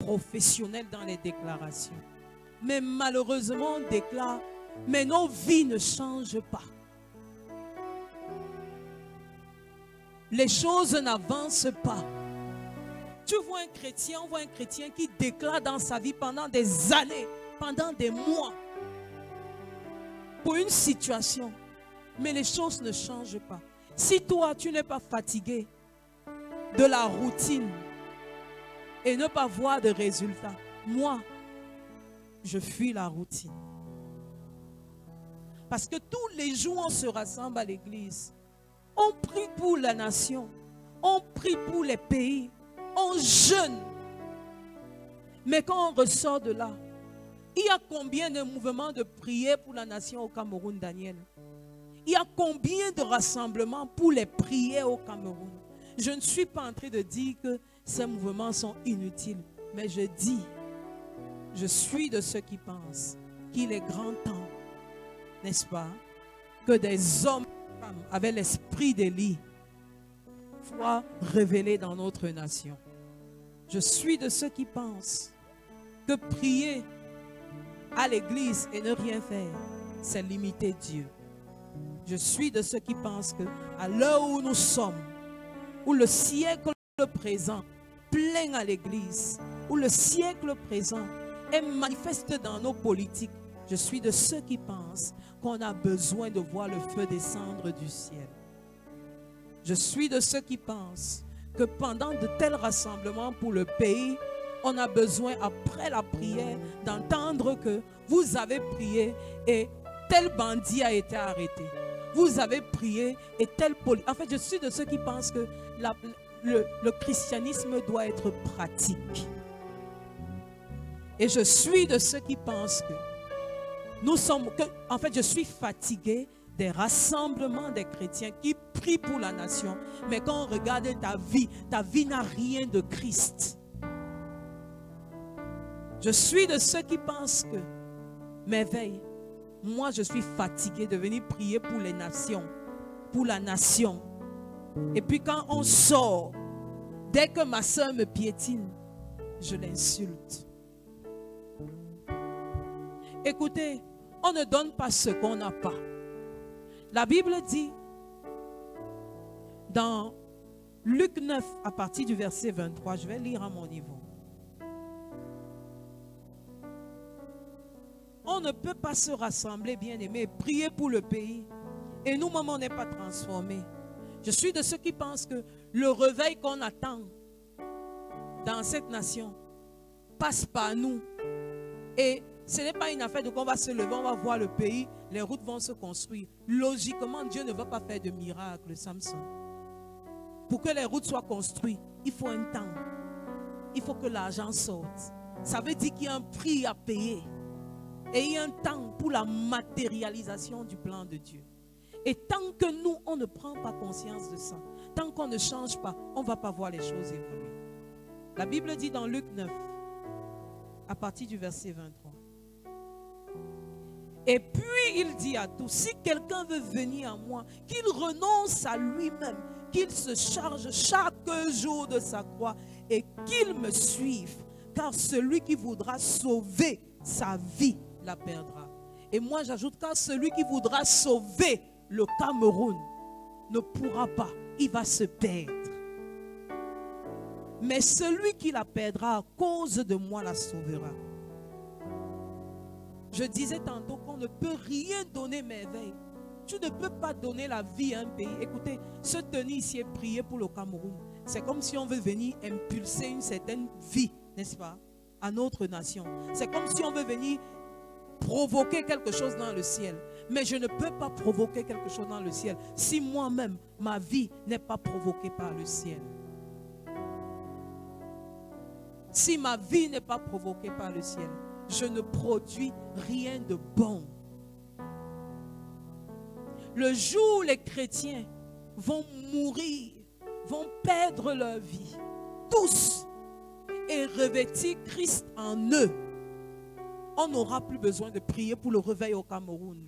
professionnels dans les déclarations. Mais malheureusement, on déclare, mais nos vies ne changent pas. Les choses n'avancent pas. Tu vois un chrétien, on voit un chrétien qui déclare dans sa vie pendant des années, pendant des mois, pour une situation, mais les choses ne changent pas. Si toi, tu n'es pas fatigué de la routine et ne pas voir de résultats, moi, je fuis la routine. Parce que tous les jours, on se rassemble à l'église. On prie pour la nation. On prie pour les pays. On jeûne. Mais quand on ressort de là, il y a combien de mouvements de prière pour la nation au Cameroun, Daniel? Il y a combien de rassemblements pour les prières au Cameroun? Je ne suis pas en train de dire que ces mouvements sont inutiles. Mais je dis, je suis de ceux qui pensent qu'il est grand temps, n'est-ce pas, que des hommes et femmes avec l'esprit d'Élie soient révélés dans notre nation. Je suis de ceux qui pensent que prier à l'église et ne rien faire, c'est limiter Dieu. Je suis de ceux qui pensent que à l'heure où nous sommes, où le siècle présent plaint à l'église, où le siècle présent est manifeste dans nos politiques, je suis de ceux qui pensent qu'on a besoin de voir le feu descendre du ciel. Je suis de ceux qui pensent que pendant de tels rassemblements pour le pays, on a besoin, après la prière, d'entendre que vous avez prié et tel bandit a été arrêté. Vous avez prié et tel politique. En fait, je suis de ceux qui pensent que le christianisme doit être pratique. Et je suis de ceux qui pensent que nous sommes... en fait, je suis fatigué des rassemblements des chrétiens qui prient pour la nation. Mais quand on regarde ta vie n'a rien de Christ. Je suis de ceux qui pensent que, m'éveille, moi je suis fatigué de venir prier pour les nations, pour la nation. Et puis quand on sort, dès que ma soeur me piétine, je l'insulte. Écoutez, on ne donne pas ce qu'on n'a pas. La Bible dit, dans Luc 9, à partir du verset 23, je vais lire à mon niveau. On ne peut pas se rassembler, bien-aimés, prier pour le pays. Et nous-mêmes, on n'est pas transformés. Je suis de ceux qui pensent que le réveil qu'on attend dans cette nation passe par nous. Et ce n'est pas une affaire de qu'on va se lever, on va voir le pays, les routes vont se construire. Logiquement, Dieu ne va pas faire de miracle, Samson. Pour que les routes soient construites, il faut un temps. Il faut que l'argent sorte. Ça veut dire qu'il y a un prix à payer. Et il y a un temps pour la matérialisation du plan de Dieu. Et tant que nous, on ne prend pas conscience de ça, tant qu'on ne change pas, on ne va pas voir les choses évoluer. La Bible dit dans Luc 9, à partir du verset 23. Et puis il dit à tous, si quelqu'un veut venir à moi, qu'il renonce à lui-même, qu'il se charge chaque jour de sa croix et qu'il me suive. Car celui qui voudra sauver sa vie la perdra. Et moi j'ajoute, car celui qui voudra sauver le Cameroun ne pourra pas, il va se perdre. Mais celui qui la perdra à cause de moi la sauvera. Je disais tantôt qu'on ne peut rien donner merveille. Tu ne peux pas donner la vie à un pays. Écoutez, se tenir ici et prier pour le Cameroun, c'est comme si on veut venir impulser une certaine vie, n'est-ce pas, à notre nation. C'est comme si on veut venir provoquer quelque chose dans le ciel. Mais je ne peux pas provoquer quelque chose dans le ciel si moi-même, ma vie n'est pas provoquée par le ciel. Si ma vie n'est pas provoquée par le ciel, je ne produis rien de bon. Le jour où les chrétiens vont mourir, vont perdre leur vie, tous, et revêtir Christ en eux, on n'aura plus besoin de prier pour le réveil au Cameroun.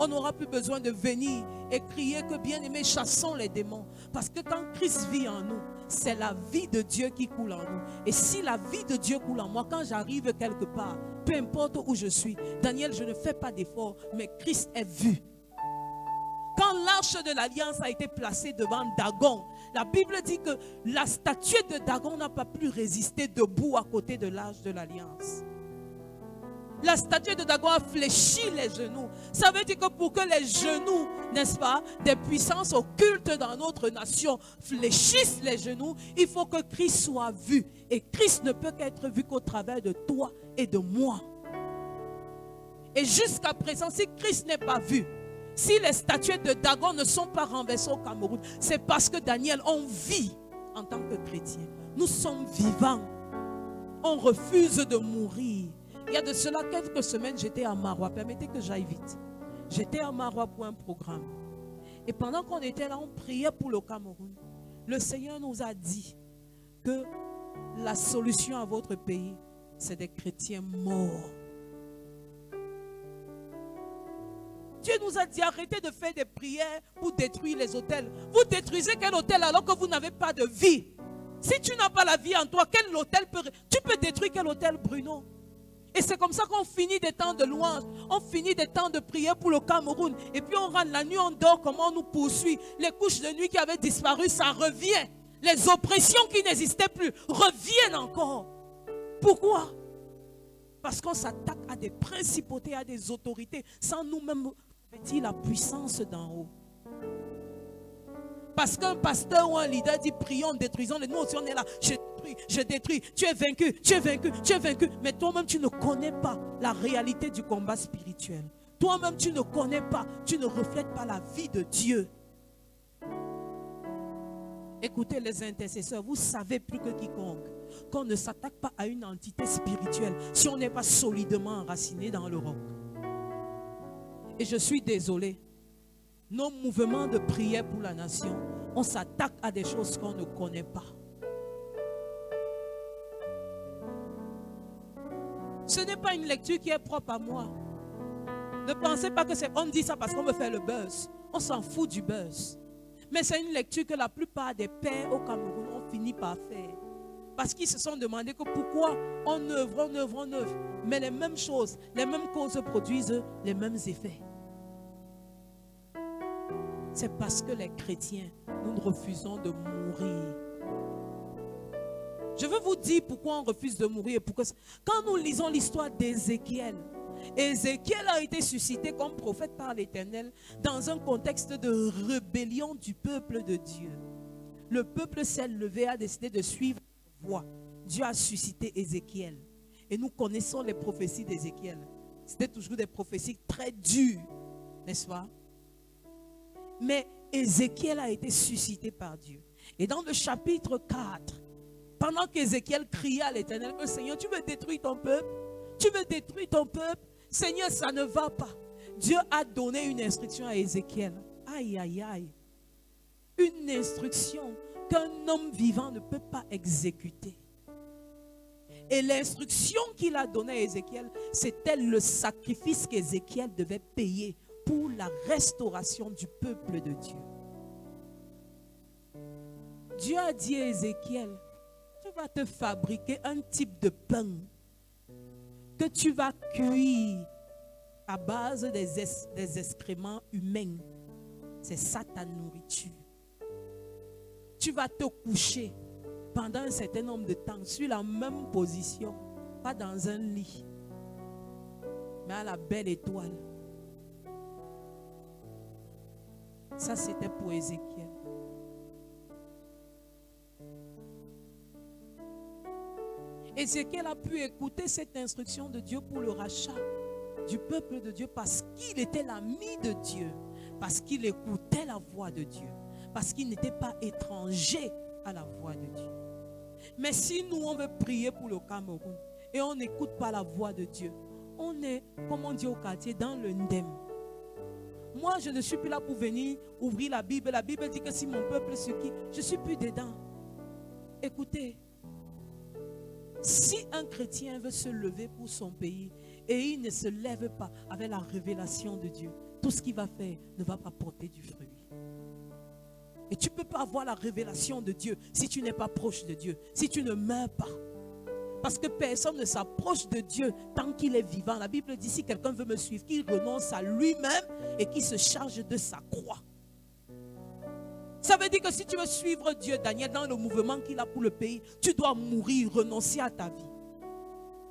On n'aura plus besoin de venir et crier que bien-aimés, chassons les démons. Parce que quand Christ vit en nous, c'est la vie de Dieu qui coule en nous. Et si la vie de Dieu coule en moi, quand j'arrive quelque part, peu importe où je suis, Daniel, je ne fais pas d'effort, mais Christ est vu. Quand l'arche de l'alliance a été placée devant Dagon, la Bible dit que la statue de Dagon n'a pas pu résister debout à côté de l'arche de l'alliance. La statue de Dagon a fléchi les genoux. Ça veut dire que pour que les genoux, n'est-ce pas, des puissances occultes dans notre nation fléchissent les genoux, il faut que Christ soit vu. Et Christ ne peut qu'être vu qu'au travers de toi et de moi. Et jusqu'à présent, si Christ n'est pas vu, si les statues de Dagon ne sont pas renversées au Cameroun, c'est parce que Daniel, on vit en tant que chrétien. Nous sommes vivants. On refuse de mourir. Il y a de cela quelques semaines, j'étais à Marois. Permettez que j'aille vite. J'étais à Marois pour un programme. Et pendant qu'on était là, on priait pour le Cameroun. Le Seigneur nous a dit que la solution à votre pays, c'est des chrétiens morts. Dieu nous a dit, arrêtez de faire des prières pour détruire les hôtels. Vous détruisez quel hôtel alors que vous n'avez pas de vie? Si tu n'as pas la vie en toi, quel hôtel tu peux détruire quel hôtel, Bruno? Et c'est comme ça qu'on finit des temps de louange, on finit des temps de prière pour le Cameroun. Et puis on rentre la nuit, on dort, comment on nous poursuit. Les couches de nuit qui avaient disparu, ça revient. Les oppressions qui n'existaient plus reviennent encore. Pourquoi? Parce qu'on s'attaque à des principautés, à des autorités, sans nous-mêmes revêtir la puissance d'en haut. Parce qu'un pasteur ou un leader dit prions, détruisons les. Nous aussi on est là, je détruis, tu es vaincu, tu es vaincu, tu es vaincu. Mais toi-même tu ne connais pas la réalité du combat spirituel. Toi-même tu ne connais pas, tu ne reflètes pas la vie de Dieu. Écoutez les intercesseurs, vous savez plus que quiconque qu'on ne s'attaque pas à une entité spirituelle si on n'est pas solidement enraciné dans le roc. Et je suis désolé. Nos mouvements de prière pour la nation, on s'attaque à des choses qu'on ne connaît pas. Ce n'est pas une lecture qui est propre à moi. Ne pensez pas que c'est... On dit ça parce qu'on veut faire le buzz. On s'en fout du buzz. Mais c'est une lecture que la plupart des pères au Cameroun ont fini par faire. Parce qu'ils se sont demandé que pourquoi on œuvre. Mais les mêmes choses, les mêmes causes produisent les mêmes effets. C'est parce que les chrétiens, nous refusons de mourir. Je veux vous dire pourquoi on refuse de mourir. Quand nous lisons l'histoire d'Ézéchiel, Ézéchiel a été suscité comme prophète par l'Éternel dans un contexte de rébellion du peuple de Dieu. Le peuple s'est levé, a décidé de suivre la voie. Dieu a suscité Ézéchiel. Et nous connaissons les prophéties d'Ézéchiel. C'était toujours des prophéties très dures, n'est-ce pas? Mais Ézéchiel a été suscité par Dieu. Et dans le chapitre 4, pendant qu'Ézéchiel criait à l'Éternel, que Seigneur, tu veux détruire ton peuple? Tu veux détruire ton peuple? Seigneur, ça ne va pas. Dieu a donné une instruction à Ézéchiel. Aïe, aïe, aïe. Une instruction qu'un homme vivant ne peut pas exécuter. Et l'instruction qu'il a donnée à Ézéchiel, c'était le sacrifice qu'Ézéchiel devait payer pour la restauration du peuple de Dieu. Dieu a dit à Ézéchiel, tu vas te fabriquer un type de pain que tu vas cuire à base des excréments humains. C'est ça ta nourriture. Tu vas te coucher pendant un certain nombre de temps sur la même position, pas dans un lit, mais à la belle étoile. Ça, c'était pour Ézéchiel. Ézéchiel a pu écouter cette instruction de Dieu pour le rachat du peuple de Dieu parce qu'il était l'ami de Dieu, parce qu'il écoutait la voix de Dieu, parce qu'il n'était pas étranger à la voix de Dieu. Mais si nous, on veut prier pour le Cameroun et on n'écoute pas la voix de Dieu, on est, comme on dit au quartier, dans le ndem. Moi, je ne suis plus là pour venir ouvrir la Bible. La Bible dit que si mon peuple se quitte, je ne suis plus dedans. Écoutez, si un chrétien veut se lever pour son pays et il ne se lève pas avec la révélation de Dieu, tout ce qu'il va faire ne va pas porter du fruit. Et tu ne peux pas avoir la révélation de Dieu si tu n'es pas proche de Dieu, si tu ne meurs pas. Parce que personne ne s'approche de Dieu tant qu'il est vivant. La Bible dit, si quelqu'un veut me suivre, qu'il renonce à lui-même et qu'il se charge de sa croix. Ça veut dire que si tu veux suivre Dieu, Daniel, dans le mouvement qu'il a pour le pays, tu dois mourir, renoncer à ta vie.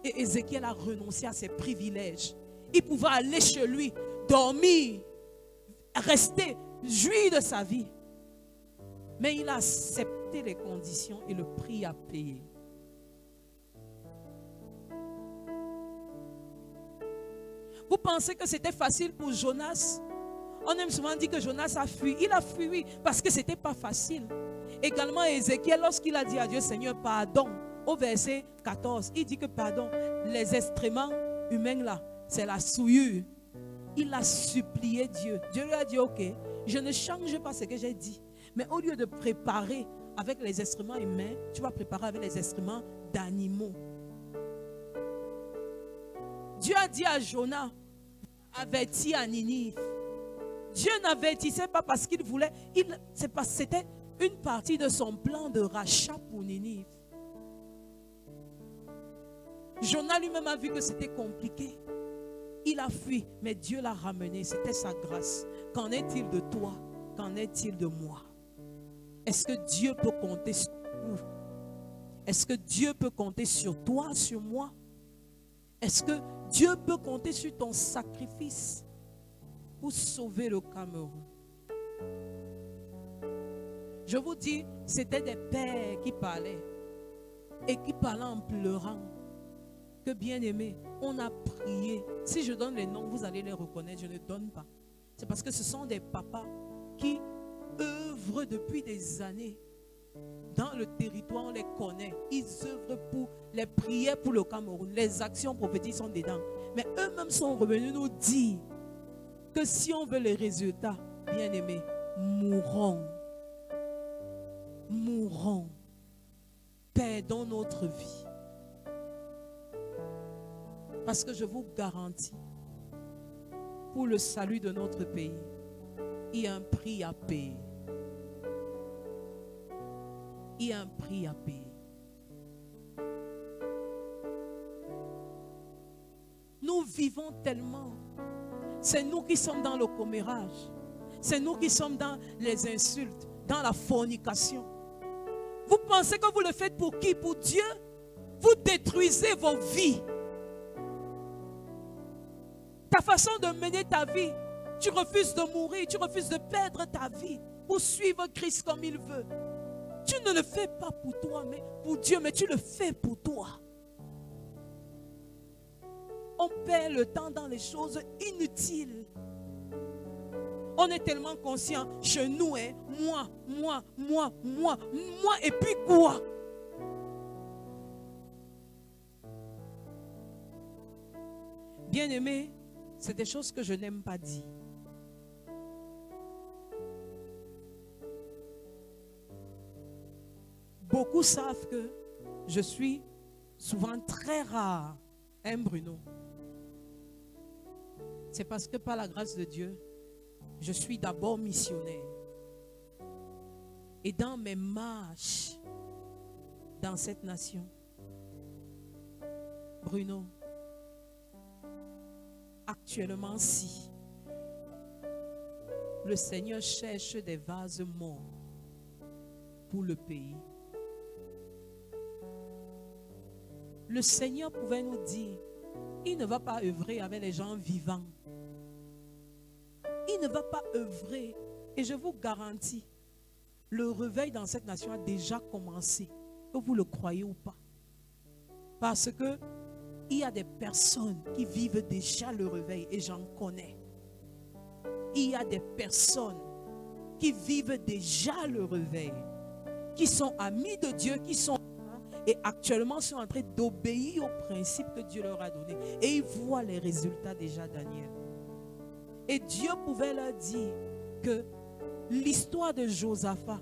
Et Ézéchiel a renoncé à ses privilèges. Il pouvait aller chez lui, dormir, rester, jouir de sa vie. Mais il a accepté les conditions et le prix à payer. Vous pensez que c'était facile pour Jonas? On aime souvent dire que Jonas a fui. Il a fui parce que ce n'était pas facile. Également Ézéchiel, lorsqu'il a dit à Dieu, Seigneur, pardon, au verset 14, il dit que pardon, les excréments humains là, c'est la souillure. Il a supplié Dieu. Dieu lui a dit, ok, je ne change pas ce que j'ai dit. Mais au lieu de préparer avec les excréments humains, tu vas préparer avec les excréments d'animaux. Dieu a dit à Jonas, avertis à Ninive. Dieu n'avertissait pas parce qu'il voulait, c'était une partie de son plan de rachat pour Ninive. Jonas lui-même a vu que c'était compliqué. Il a fui, mais Dieu l'a ramené. C'était sa grâce. Qu'en est-il de toi? Qu'en est-il de moi? Est-ce que Dieu peut compter sur nous? Est-ce que Dieu peut compter sur toi, sur moi? Est-ce que Dieu peut compter sur ton sacrifice pour sauver le Cameroun? Je vous dis, c'était des pères qui parlaient et qui parlaient en pleurant. Que bien aimé, on a prié. Si je donne les noms, vous allez les reconnaître. Je ne donne pas. C'est parce que ce sont des papas qui œuvrent depuis des années. Dans le territoire, on les connaît. Ils œuvrent pour les prières pour le Cameroun. Les actions prophétiques sont dedans. Mais eux-mêmes sont revenus nous dire que si on veut les résultats, bien aimés, mourons. Mourons. Perdons notre vie. Parce que je vous garantis, pour le salut de notre pays, il y a un prix à payer. Il y a un prix à payer. Nous vivons tellement. C'est nous qui sommes dans le commérage. C'est nous qui sommes dans les insultes, dans la fornication. Vous pensez que vous le faites pour qui? Pour Dieu? Vous détruisez vos vies. Ta façon de mener ta vie, tu refuses de mourir, tu refuses de perdre ta vie pour suivre Christ comme il veut. Tu ne le fais pas pour toi, mais pour Dieu, mais tu le fais pour toi. On perd le temps dans les choses inutiles. On est tellement conscient, chez nous, hein, moi, et puis quoi? Bien-aimé, c'est des choses que je n'aime pas dire. Beaucoup savent que je suis souvent très rare, hein, Bruno? C'est parce que par la grâce de Dieu, je suis d'abord missionnaire. Et dans mes marches dans cette nation, Bruno, actuellement, si le Seigneur cherche des vases morts pour le pays, le Seigneur pouvait nous dire, il ne va pas œuvrer avec les gens vivants. Il ne va pas œuvrer. Et je vous garantis, le réveil dans cette nation a déjà commencé, que vous le croyez ou pas. Parce que il y a des personnes qui vivent déjà le réveil et j'en connais. Il y a des personnes qui vivent déjà le réveil, qui sont amis de Dieu, qui sont et actuellement sont en train d'obéir aux principes que Dieu leur a donnés. Et ils voient les résultats déjà, Daniel. Et Dieu pouvait leur dire que l'histoire de Josaphat,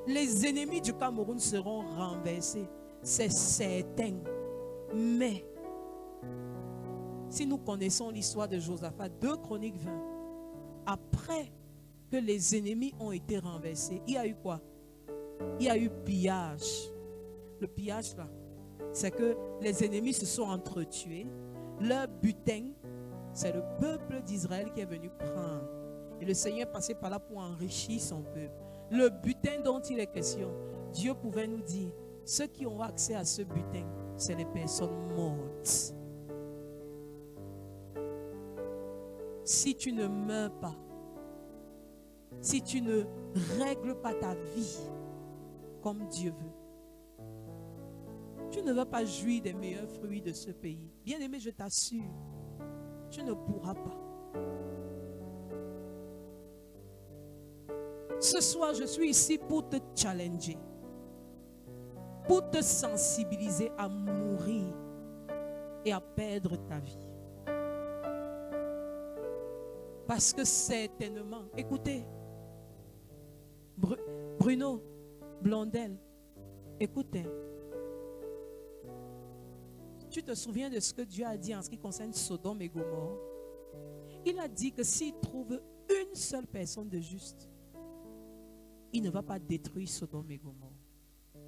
les ennemis du Cameroun seront renversés. C'est certain. Mais, si nous connaissons l'histoire de Josaphat, 2 Chroniques 20, après que les ennemis ont été renversés, il y a eu quoi? Il y a eu pillage. Le pillage là, c'est que les ennemis se sont entretués. Leur butin, c'est le peuple d'Israël qui est venu prendre. Et le Seigneur est passé par là pour enrichir son peuple. Le butin dont il est question, Dieu pouvait nous dire, ceux qui ont accès à ce butin, c'est les personnes mortes. Si tu ne meurs pas, si tu ne règles pas ta vie comme Dieu veut, tu ne vas pas jouir des meilleurs fruits de ce pays. Bien-aimé, je t'assure, tu ne pourras pas. Ce soir, je suis ici pour te challenger, pour te sensibiliser à mourir et à perdre ta vie. Parce que certainement, écoutez, Bruno Blondel, écoutez, tu te souviens de ce que Dieu a dit en ce qui concerne Sodome et Gomorrhe? Il a dit que s'il trouve une seule personne de juste, il ne va pas détruire Sodome et Gomorrhe.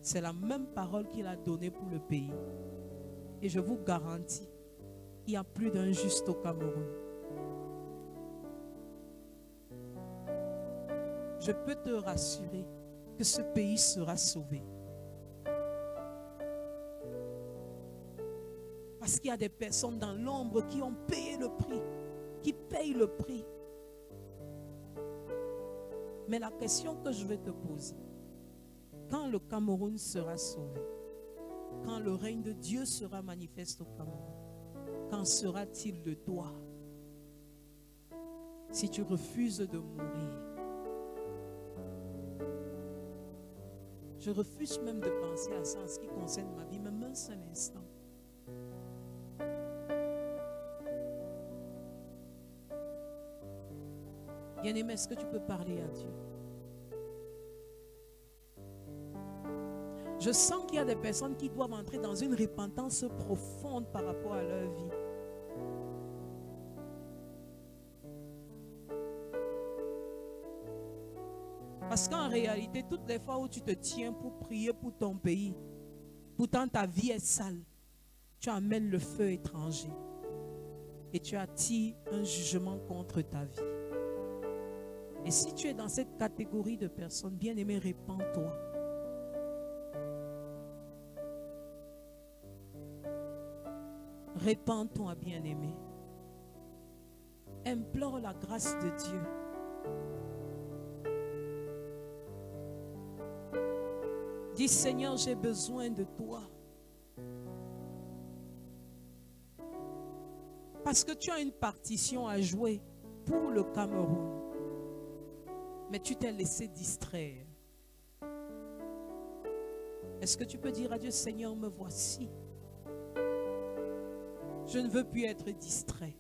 C'est la même parole qu'il a donnée pour le pays. Et je vous garantis, il y a plus d'un juste au Cameroun. Je peux te rassurer que ce pays sera sauvé. Parce qu'il y a des personnes dans l'ombre qui ont payé le prix, qui payent le prix. Mais la question que je vais te poser, quand le Cameroun sera sauvé, quand le règne de Dieu sera manifeste au Cameroun, quand sera-t-il de toi si tu refuses de mourir? Je refuse même de penser à ça en ce qui concerne ma vie, même un seul instant. Bien-aimé, est-ce que tu peux parler à Dieu? Je sens qu'il y a des personnes qui doivent entrer dans une repentance profonde par rapport à leur vie. Parce qu'en réalité, toutes les fois où tu te tiens pour prier pour ton pays, pourtant ta vie est sale, tu amènes le feu étranger et tu attires un jugement contre ta vie. Et si tu es dans cette catégorie de personnes, bien-aimé, répands-toi. Répands-toi, bien-aimé. Implore la grâce de Dieu. Dis, Seigneur, j'ai besoin de toi. Parce que tu as une partition à jouer pour le Cameroun. Mais tu t'es laissé distraire. Est-ce que tu peux dire à Dieu, Seigneur, me voici. Je ne veux plus être distrait.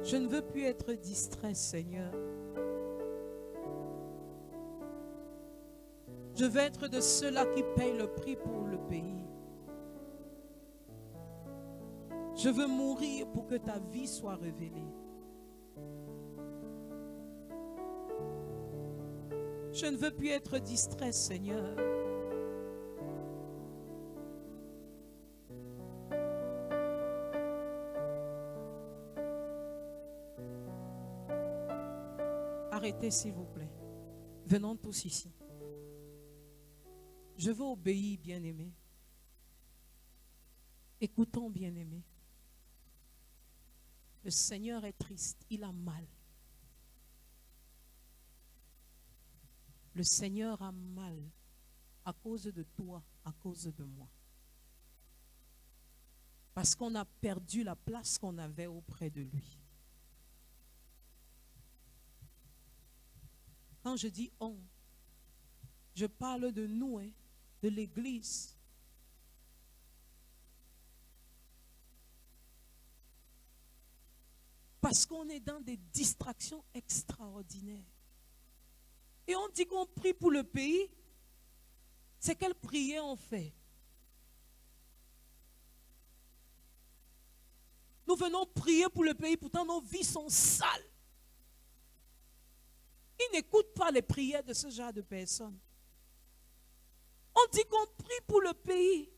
Je ne veux plus être distrait, Seigneur. Je veux être de ceux-là qui payent le prix pour le pays. Je veux mourir pour que ta vie soit révélée. Je ne veux plus être distrait, Seigneur. Arrêtez, s'il vous plaît. Venons tous ici. Je veux obéir, bien-aimé. Écoutons, bien-aimé. Le Seigneur est triste, il a mal. Le Seigneur a mal à cause de toi, à cause de moi. Parce qu'on a perdu la place qu'on avait auprès de lui. Quand je dis on, je parle de nous, de l'Église. Parce qu'on est dans des distractions extraordinaires. Et on dit qu'on prie pour le pays. C'est quelle prière on fait? Nous venons prier pour le pays, pourtant nos vies sont sales. Ils n'écoutent pas les prières de ce genre de personnes. On dit qu'on prie pour le pays,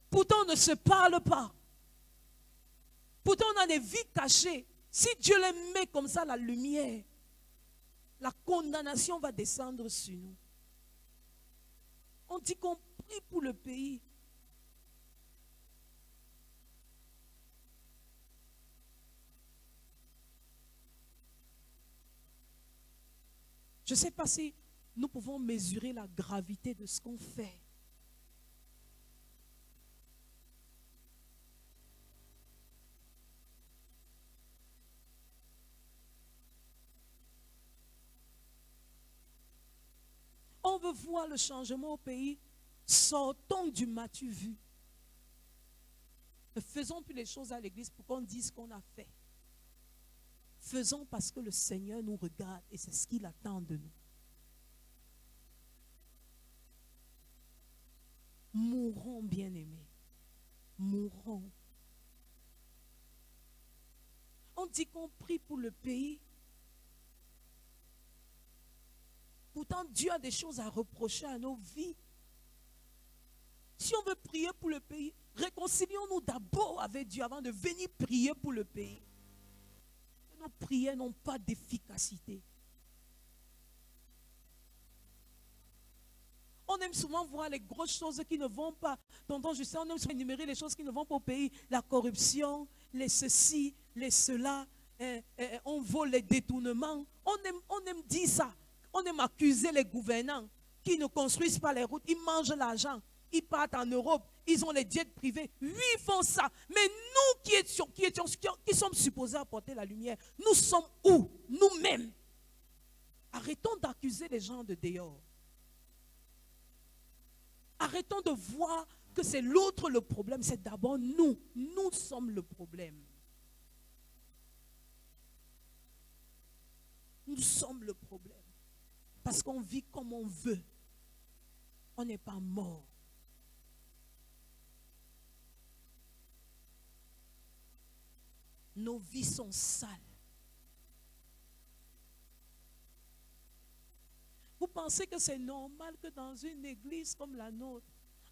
pourtant on ne se parle pas. Pourtant on a des vies cachées. Si Dieu les met comme ça, la lumière, la condamnation va descendre sur nous. On dit qu'on prie pour le pays. Je ne sais pas si nous pouvons mesurer la gravité de ce qu'on fait. On veut voir le changement au pays. Sortons du m'as-tu vu. Ne faisons plus les choses à l'église pour qu'on dise ce qu'on a fait. Faisons parce que le Seigneur nous regarde et c'est ce qu'il attend de nous. Mourons, bien-aimés. Mourons. On dit qu'on prie pour le pays. Pourtant, Dieu a des choses à reprocher à nos vies. Si on veut prier pour le pays, réconcilions-nous d'abord avec Dieu avant de venir prier pour le pays. Nos prières n'ont pas d'efficacité. On aime souvent voir les grosses choses qui ne vont pas. Tonton Justin, on aime souvent énumérer les choses qui ne vont pas au pays. La corruption, les ceci, les cela. On vole les détournements. On aime dire ça. On aime accuser les gouvernants qui ne construisent pas les routes. Ils mangent l'argent. Ils partent en Europe. Ils ont les jets privés. Oui, ils font ça. Mais nous qui sommes supposés apporter la lumière, nous sommes où? Nous-mêmes. Arrêtons d'accuser les gens de dehors. Arrêtons de voir que c'est l'autre le problème. C'est d'abord nous. Nous sommes le problème. Nous sommes le problème. Parce qu'on vit comme on veut. On n'est pas mort. Nos vies sont sales. Vous pensez que c'est normal que dans une église comme la nôtre,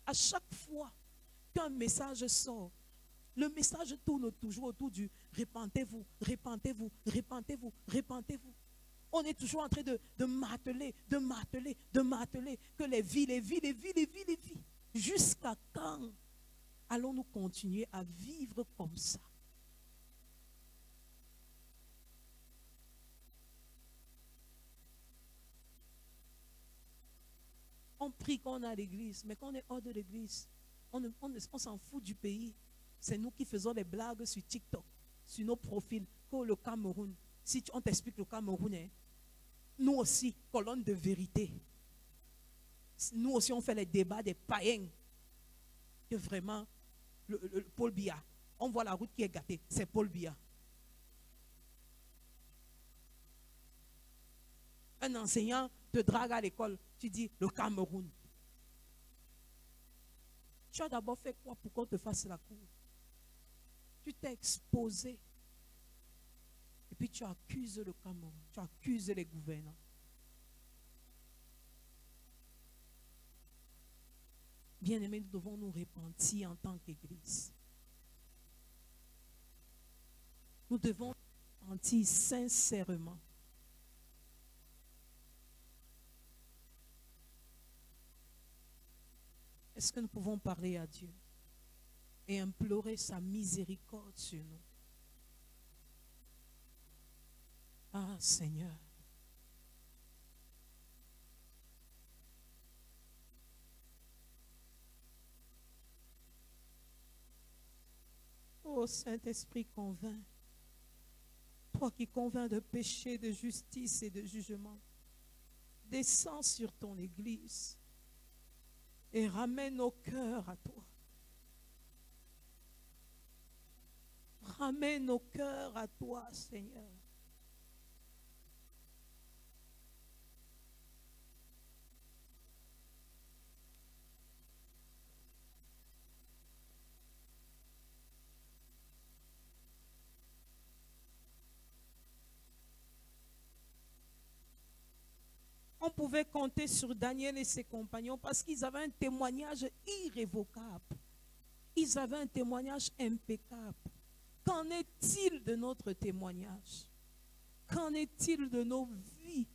à chaque fois qu'un message sort, le message tourne toujours autour du repentez-vous, repentez-vous, repentez-vous, repentez-vous. On est toujours en train de marteler, que les vies. Jusqu'à quand allons-nous continuer à vivre comme ça? On prie quand on est à l'église, mais quand on est hors de l'église, on s'en fout du pays. C'est nous qui faisons des blagues sur TikTok, sur nos profils, comme le Cameroun. Si on t'explique le Cameroun, hein, nous aussi, colonne de vérité. Nous aussi, on fait les débats des païens. Que vraiment, le Paul Biya, on voit la route qui est gâtée, c'est Paul Biya. Un enseignant te drague à l'école, tu dis le Cameroun. Tu as d'abord fait quoi pour qu'on te fasse la cour? Tu t'es exposé. Et puis tu accuses le Cameroun, tu accuses les gouvernants. Bien-aimés, nous devons nous repentir en tant qu'Église. Nous devons nous repentir sincèrement. Est-ce que nous pouvons parler à Dieu et implorer sa miséricorde sur nous? Ah Seigneur, ô Saint-Esprit convainc, toi qui convaincs de péché, de justice et de jugement, descends sur ton Église et ramène nos cœurs à toi. Ramène nos cœurs à toi, Seigneur. on pouvait compter sur Daniel et ses compagnons parce qu'ils avaient un témoignage irrévocable. Ils avaient un témoignage impeccable. Qu'en est-il de notre témoignage? Qu'en est-il de nos vies?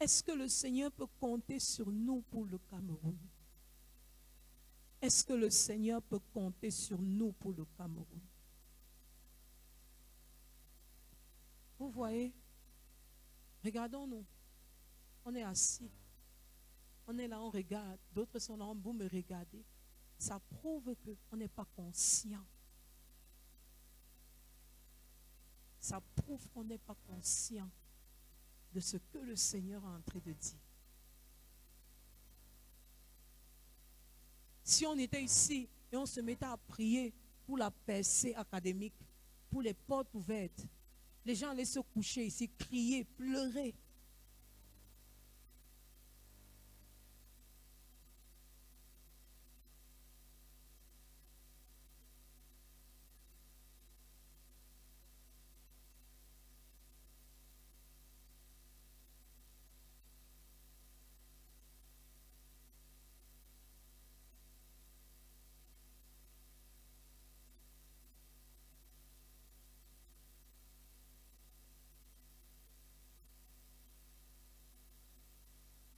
Est-ce que le Seigneur peut compter sur nous pour le Cameroun? Est-ce que le Seigneur peut compter sur nous pour le Cameroun? Vous voyez, regardons-nous. On est assis. On est là, on regarde. D'autres sont là, vous me regardez. Ça prouve qu'on n'est pas conscient. Ça prouve qu'on n'est pas conscient de ce que le Seigneur est en train de dire. Si on était ici et on se mettait à prier pour la percée académique, pour les portes ouvertes, les gens allaient se coucher ici, crier, pleurer.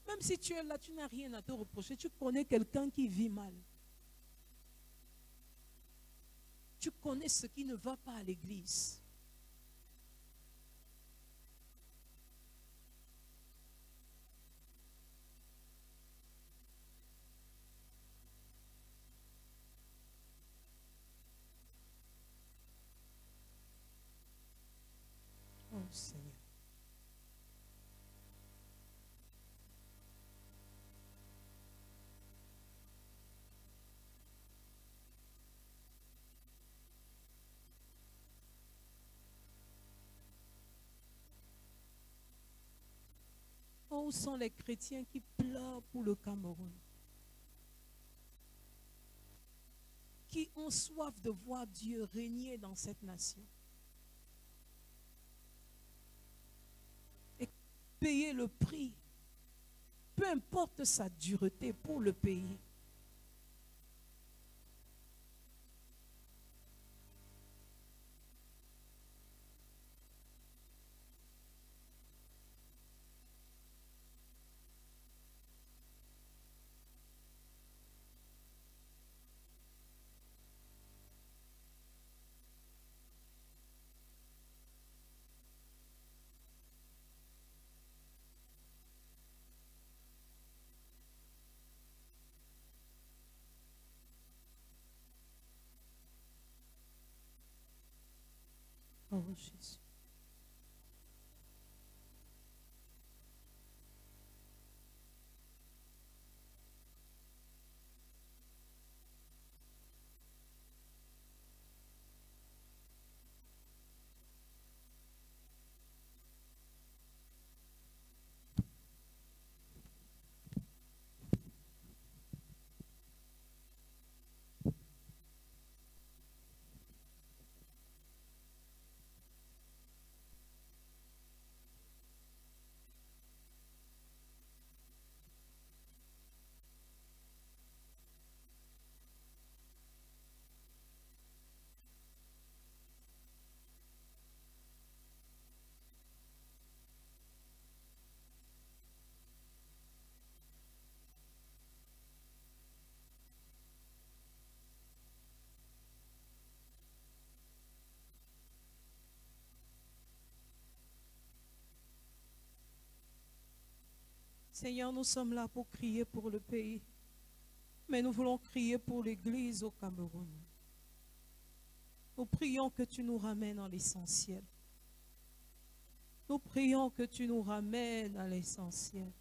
Même si tu es là, tu n'as rien à te reprocher. Tu connais quelqu'un qui vit mal. Tu connais ce qui ne va pas à l'église. Oh Seigneur. Où sont les chrétiens qui pleurent pour le Cameroun? Qui ont soif de voir Dieu régner dans cette nation? Et payer le prix, peu importe sa dureté pour le pays. Oh Jésus. Seigneur, nous sommes là pour crier pour le pays, mais nous voulons crier pour l'Église au Cameroun. Nous prions que tu nous ramènes à l'essentiel. Nous prions que tu nous ramènes à l'essentiel.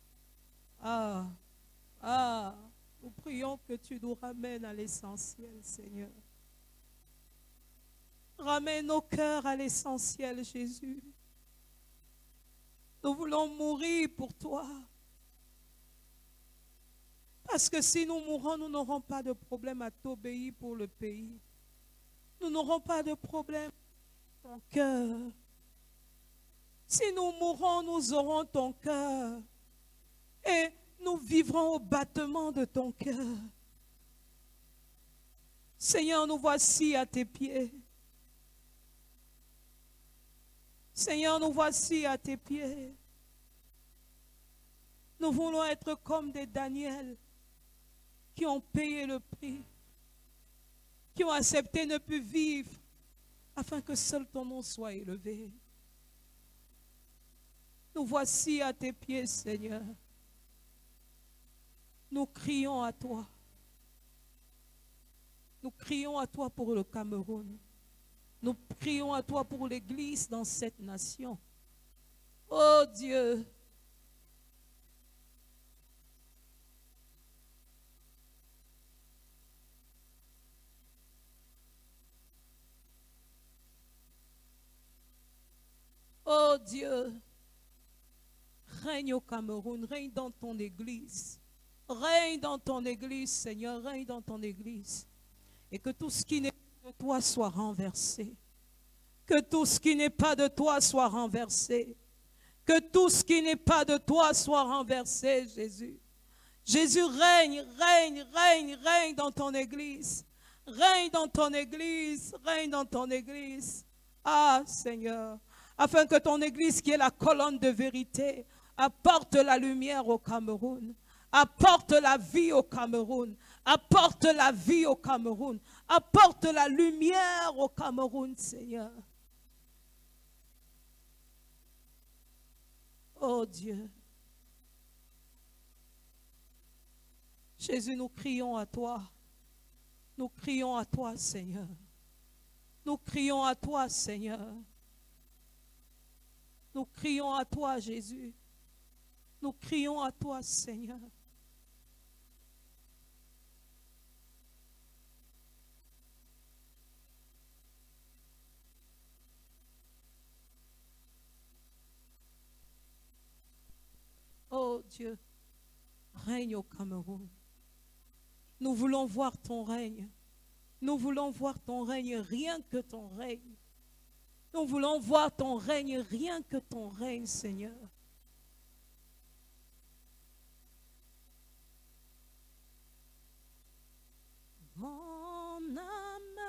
Nous prions que tu nous ramènes à l'essentiel, Seigneur. Ramène nos cœurs à l'essentiel, Jésus. Nous voulons mourir pour toi. Parce que si nous mourons, nous n'aurons pas de problème à t'obéir pour le pays. Nous n'aurons pas de problème dans ton cœur. Si nous mourons, nous aurons ton cœur. Et nous vivrons au battement de ton cœur. Seigneur, nous voici à tes pieds. Seigneur, nous voici à tes pieds. Nous voulons être comme des Daniel qui ont payé le prix, qui ont accepté ne plus vivre afin que seul ton nom soit élevé. Nous voici à tes pieds, Seigneur. Nous crions à toi. Nous crions à toi pour le Cameroun. Nous crions à toi pour l'Église dans cette nation. Oh Dieu, oh Dieu, règne au Cameroun, règne dans ton Église. Règne dans ton Église, Seigneur, règne dans ton Église. Et que tout ce qui n'est pas de toi soit renversé. Que tout ce qui n'est pas de toi soit renversé. Que tout ce qui n'est pas de toi soit renversé, Jésus. Jésus, règne, règne, règne, règne dans ton Église. Règne dans ton Église, règne dans ton Église. Ah, Seigneur, afin que ton Église, qui est la colonne de vérité, apporte la lumière au Cameroun. Apporte la vie au Cameroun. Apporte la vie au Cameroun. Apporte la lumière au Cameroun, Seigneur. Oh Dieu. Jésus, nous crions à toi. Nous crions à toi, Seigneur. Nous crions à toi, Seigneur. Nous crions à toi, Jésus. Nous crions à toi, Seigneur. Oh Dieu, règne au Cameroun. Nous voulons voir ton règne. Nous voulons voir ton règne, rien que ton règne. Nous voulons voir ton règne, rien que ton règne, Seigneur. Mon âme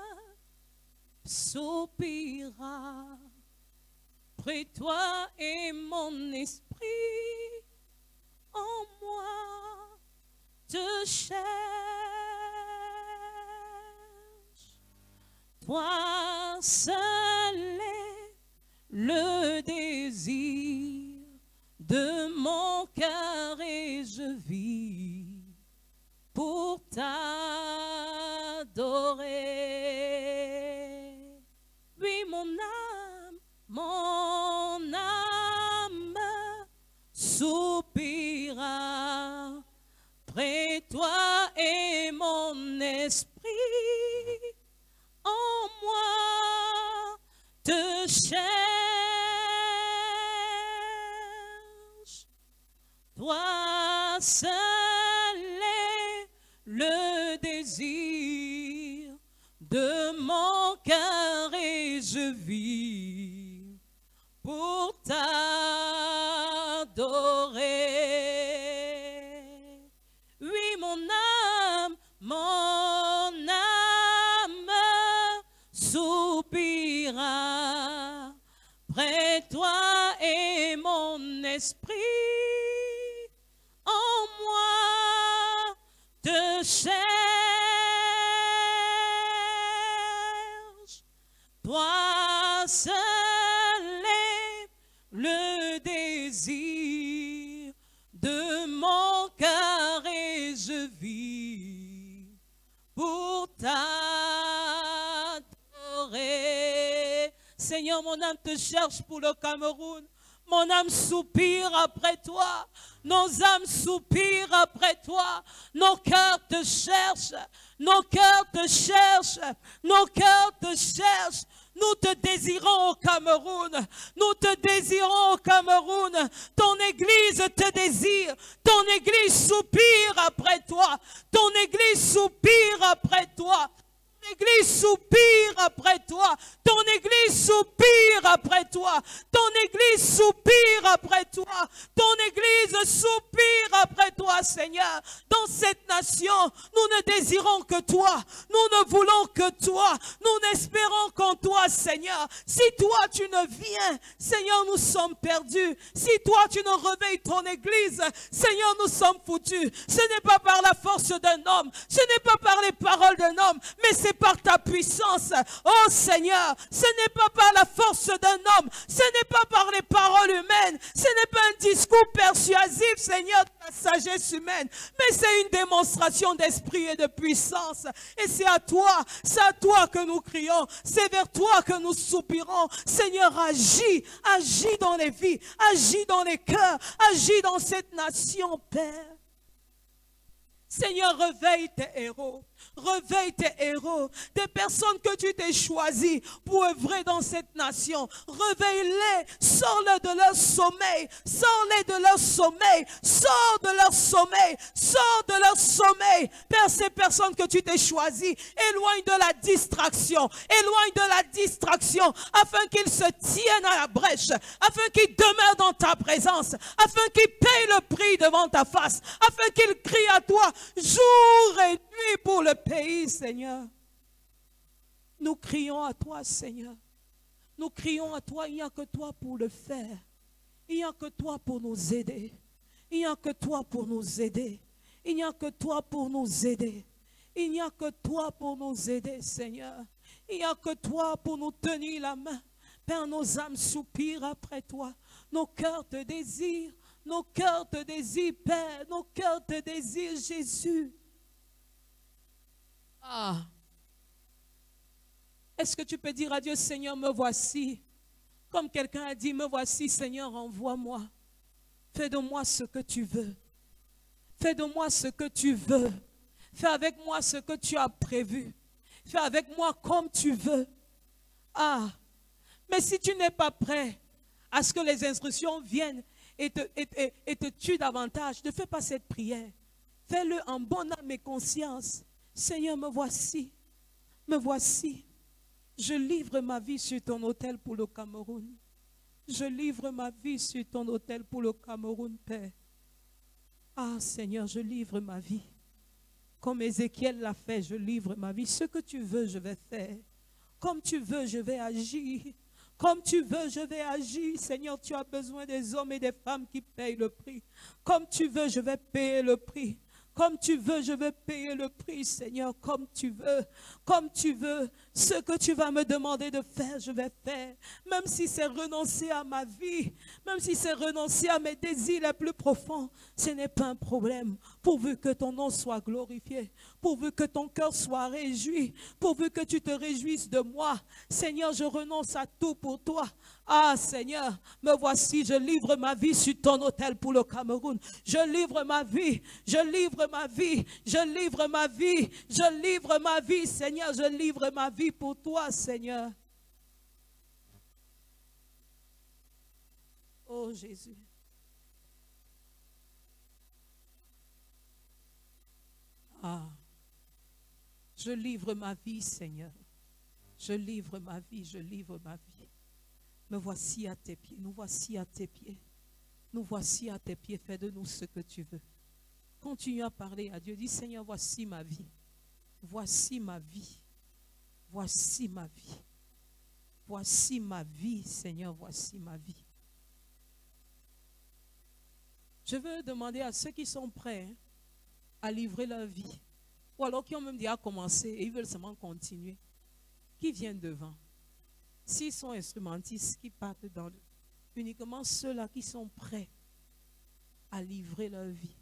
soupira près toi et mon esprit en moi te cherche. Toi seul est le désir de mon cœur et je vis pour t'adorer. Oui, mon âme soupira près toi et mon esprit en moi te cherche. Toi seul est le désir de mon cœur et je vis pour t'adorer. Oui, mon âme soupira près toi et mon esprit en moi te cherche. Toi seul est le désir de mon cœur et je vis pour t'adorer. Seigneur, mon âme te cherche pour le Cameroun. Mon âme soupire après toi. Nos âmes soupirent après toi. Nos cœurs te cherchent. Nos cœurs te cherchent. Nos cœurs te cherchent. Nous te désirons au Cameroun. Nous te désirons au Cameroun. Ton Église te désire. Ton Église soupire après toi. Ton Église soupire après toi. Ton Église soupire après toi. Ton Église église soupire après toi. Ton église soupire après toi. Ton église soupire après toi, Seigneur. Dans cette nation, nous ne désirons que toi. Nous ne voulons que toi. Nous n'espérons qu'en toi, Seigneur. Si toi, tu ne viens, Seigneur, nous sommes perdus. Si toi, tu ne réveilles ton église, Seigneur, nous sommes foutus. Ce n'est pas par la force d'un homme. Ce n'est pas par les paroles d'un homme, mais c'est par ta puissance. Oh Seigneur, ce n'est pas par la force d'un homme. Ce n'est pas par les paroles humaines. Ce n'est pas un discours persuasif, Seigneur, de la sagesse humaine. Mais c'est une démonstration d'esprit et de puissance. Et c'est à toi que nous crions. C'est vers toi que nous soupirons. Seigneur, agis, agis dans les vies, agis dans les cœurs, agis dans cette nation, Père. Seigneur, réveille tes héros. Réveille tes héros, des personnes que tu t'es choisies pour œuvrer dans cette nation. Réveille-les, sors-les de leur sommeil, sors-les de leur sommeil, sors de leur sommeil, sors de leur sommeil. Père, ces personnes que tu t'es choisies, éloigne de la distraction, afin qu'ils se tiennent à la brèche, afin qu'ils demeurent dans ta présence, afin qu'ils payent le prix devant ta face, afin qu'ils crient à toi jour et nuit pour le pays, Seigneur. Nous crions à toi, Seigneur. Nous crions à toi, il n'y a que toi pour le faire. Il n'y a que toi pour nous aider. Il n'y a que toi pour nous aider. Il n'y a que toi pour nous aider. Il n'y a que toi pour nous aider, Seigneur. Il n'y a que toi pour nous tenir la main. Père, nos âmes soupirent après toi. Nos cœurs te désirent. Nos cœurs te désirent, Père. Nos cœurs te désirent, Jésus. Ah. Est-ce que tu peux dire à Dieu, Seigneur, me voici. Comme quelqu'un a dit, me voici, Seigneur, envoie-moi. Fais de moi ce que tu veux. Fais de moi ce que tu veux. Fais avec moi ce que tu as prévu. Fais avec moi comme tu veux. Ah. Mais si tu n'es pas prêt à ce que les instructions viennent et te tuent davantage, ne fais pas cette prière. Fais-le en bonne âme et conscience. Seigneur, me voici, me voici. Je livre ma vie sur ton autel pour le Cameroun. Je livre ma vie sur ton autel pour le Cameroun, Père. Ah, Seigneur, je livre ma vie. Comme Ézéchiel l'a fait, je livre ma vie. Ce que tu veux, je vais faire. Comme tu veux, je vais agir. Comme tu veux, je vais agir. Seigneur, tu as besoin des hommes et des femmes qui payent le prix. Comme tu veux, je vais payer le prix. Comme tu veux, je vais payer le prix, Seigneur, comme tu veux. Comme tu veux, ce que tu vas me demander de faire, je vais faire. Même si c'est renoncer à ma vie, même si c'est renoncer à mes désirs les plus profonds, ce n'est pas un problème. Pourvu que ton nom soit glorifié, pourvu que ton cœur soit réjoui, pourvu que tu te réjouisses de moi. Seigneur, je renonce à tout pour toi. Ah, Seigneur, me voici, je livre ma vie sur ton autel pour le Cameroun. Je livre ma vie, je livre ma vie, je livre ma vie, je livre ma vie, Seigneur, je livre ma vie pour toi, Seigneur. Oh Jésus. Ah, je livre ma vie, Seigneur. Je livre ma vie, je livre ma vie. Me voici à tes pieds, nous voici à tes pieds. Nous voici à tes pieds, fais de nous ce que tu veux. Continue à parler à Dieu, dis Seigneur, voici ma vie. Voici ma vie. Voici ma vie. Voici ma vie, Seigneur, voici ma vie. Je veux demander à ceux qui sont prêts à livrer leur vie, ou alors qui ont même déjà commencé et ils veulent seulement continuer, qui viennent devant. S'ils sont instrumentistes, qui partent dans le... Uniquement ceux-là qui sont prêts à livrer leur vie.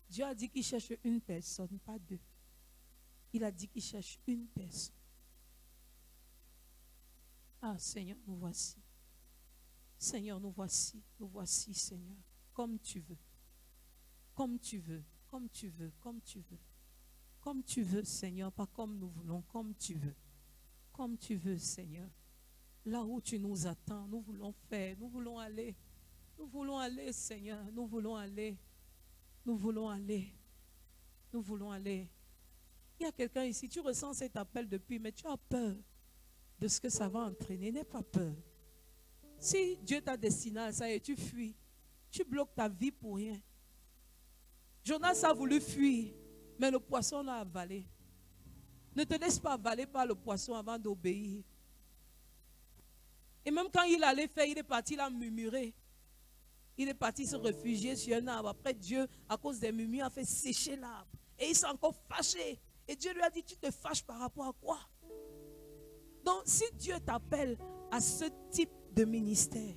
Dieu a dit qu'il cherche une personne, pas deux. Il a dit qu'il cherche une personne. Ah, Seigneur, nous voici. Seigneur, nous voici, Seigneur. Comme tu veux. Comme tu veux, comme tu veux, comme tu veux. Comme tu veux, Seigneur, pas comme nous voulons, comme tu veux. Comme tu veux, Seigneur. Là où tu nous attends, nous voulons faire, nous voulons aller. Nous voulons aller, Seigneur, nous voulons aller. Nous voulons aller. Nous voulons aller. Il y a quelqu'un ici, tu ressens cet appel depuis, mais tu as peur de ce que ça va entraîner. N'aie pas peur. Si Dieu t'a destiné à ça et tu fuis, tu bloques ta vie pour rien. Jonas a voulu fuir, mais le poisson l'a avalé. Ne te laisse pas avaler par le poisson avant d'obéir. Et même quand il allait faire, il est parti là murmurer. Il est parti se réfugier sur un arbre. Après, Dieu, à cause des murmures, a fait sécher l'arbre. Et il s'est encore fâché. Et Dieu lui a dit, tu te fâches par rapport à quoi? Donc, si Dieu t'appelle à ce type de ministère,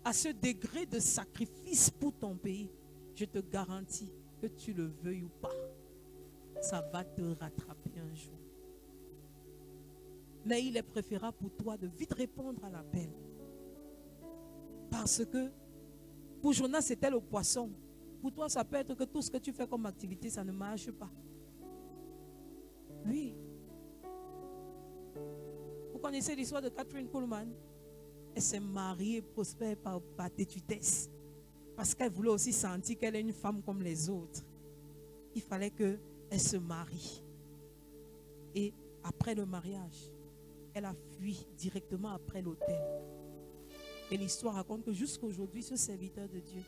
à ce degré de sacrifice pour ton pays, je te garantis que tu le veuilles ou pas, ça va te rattraper un jour. Mais il est préférable pour toi de vite répondre à l'appel. Parce que pour Jonas, c'était le poisson. Pour toi, ça peut être que tout ce que tu fais comme activité, ça ne marche pas. Oui. Vous connaissez l'histoire de Kathryn Kuhlman? Elle s'est mariée prospère par têtudesse. Parce qu'elle voulait aussi sentir qu'elle est une femme comme les autres. Il fallait qu'elle se marie. Et après le mariage, elle a fui directement après l'autel. Et l'histoire raconte que jusqu'à aujourd'hui, ce serviteur de Dieu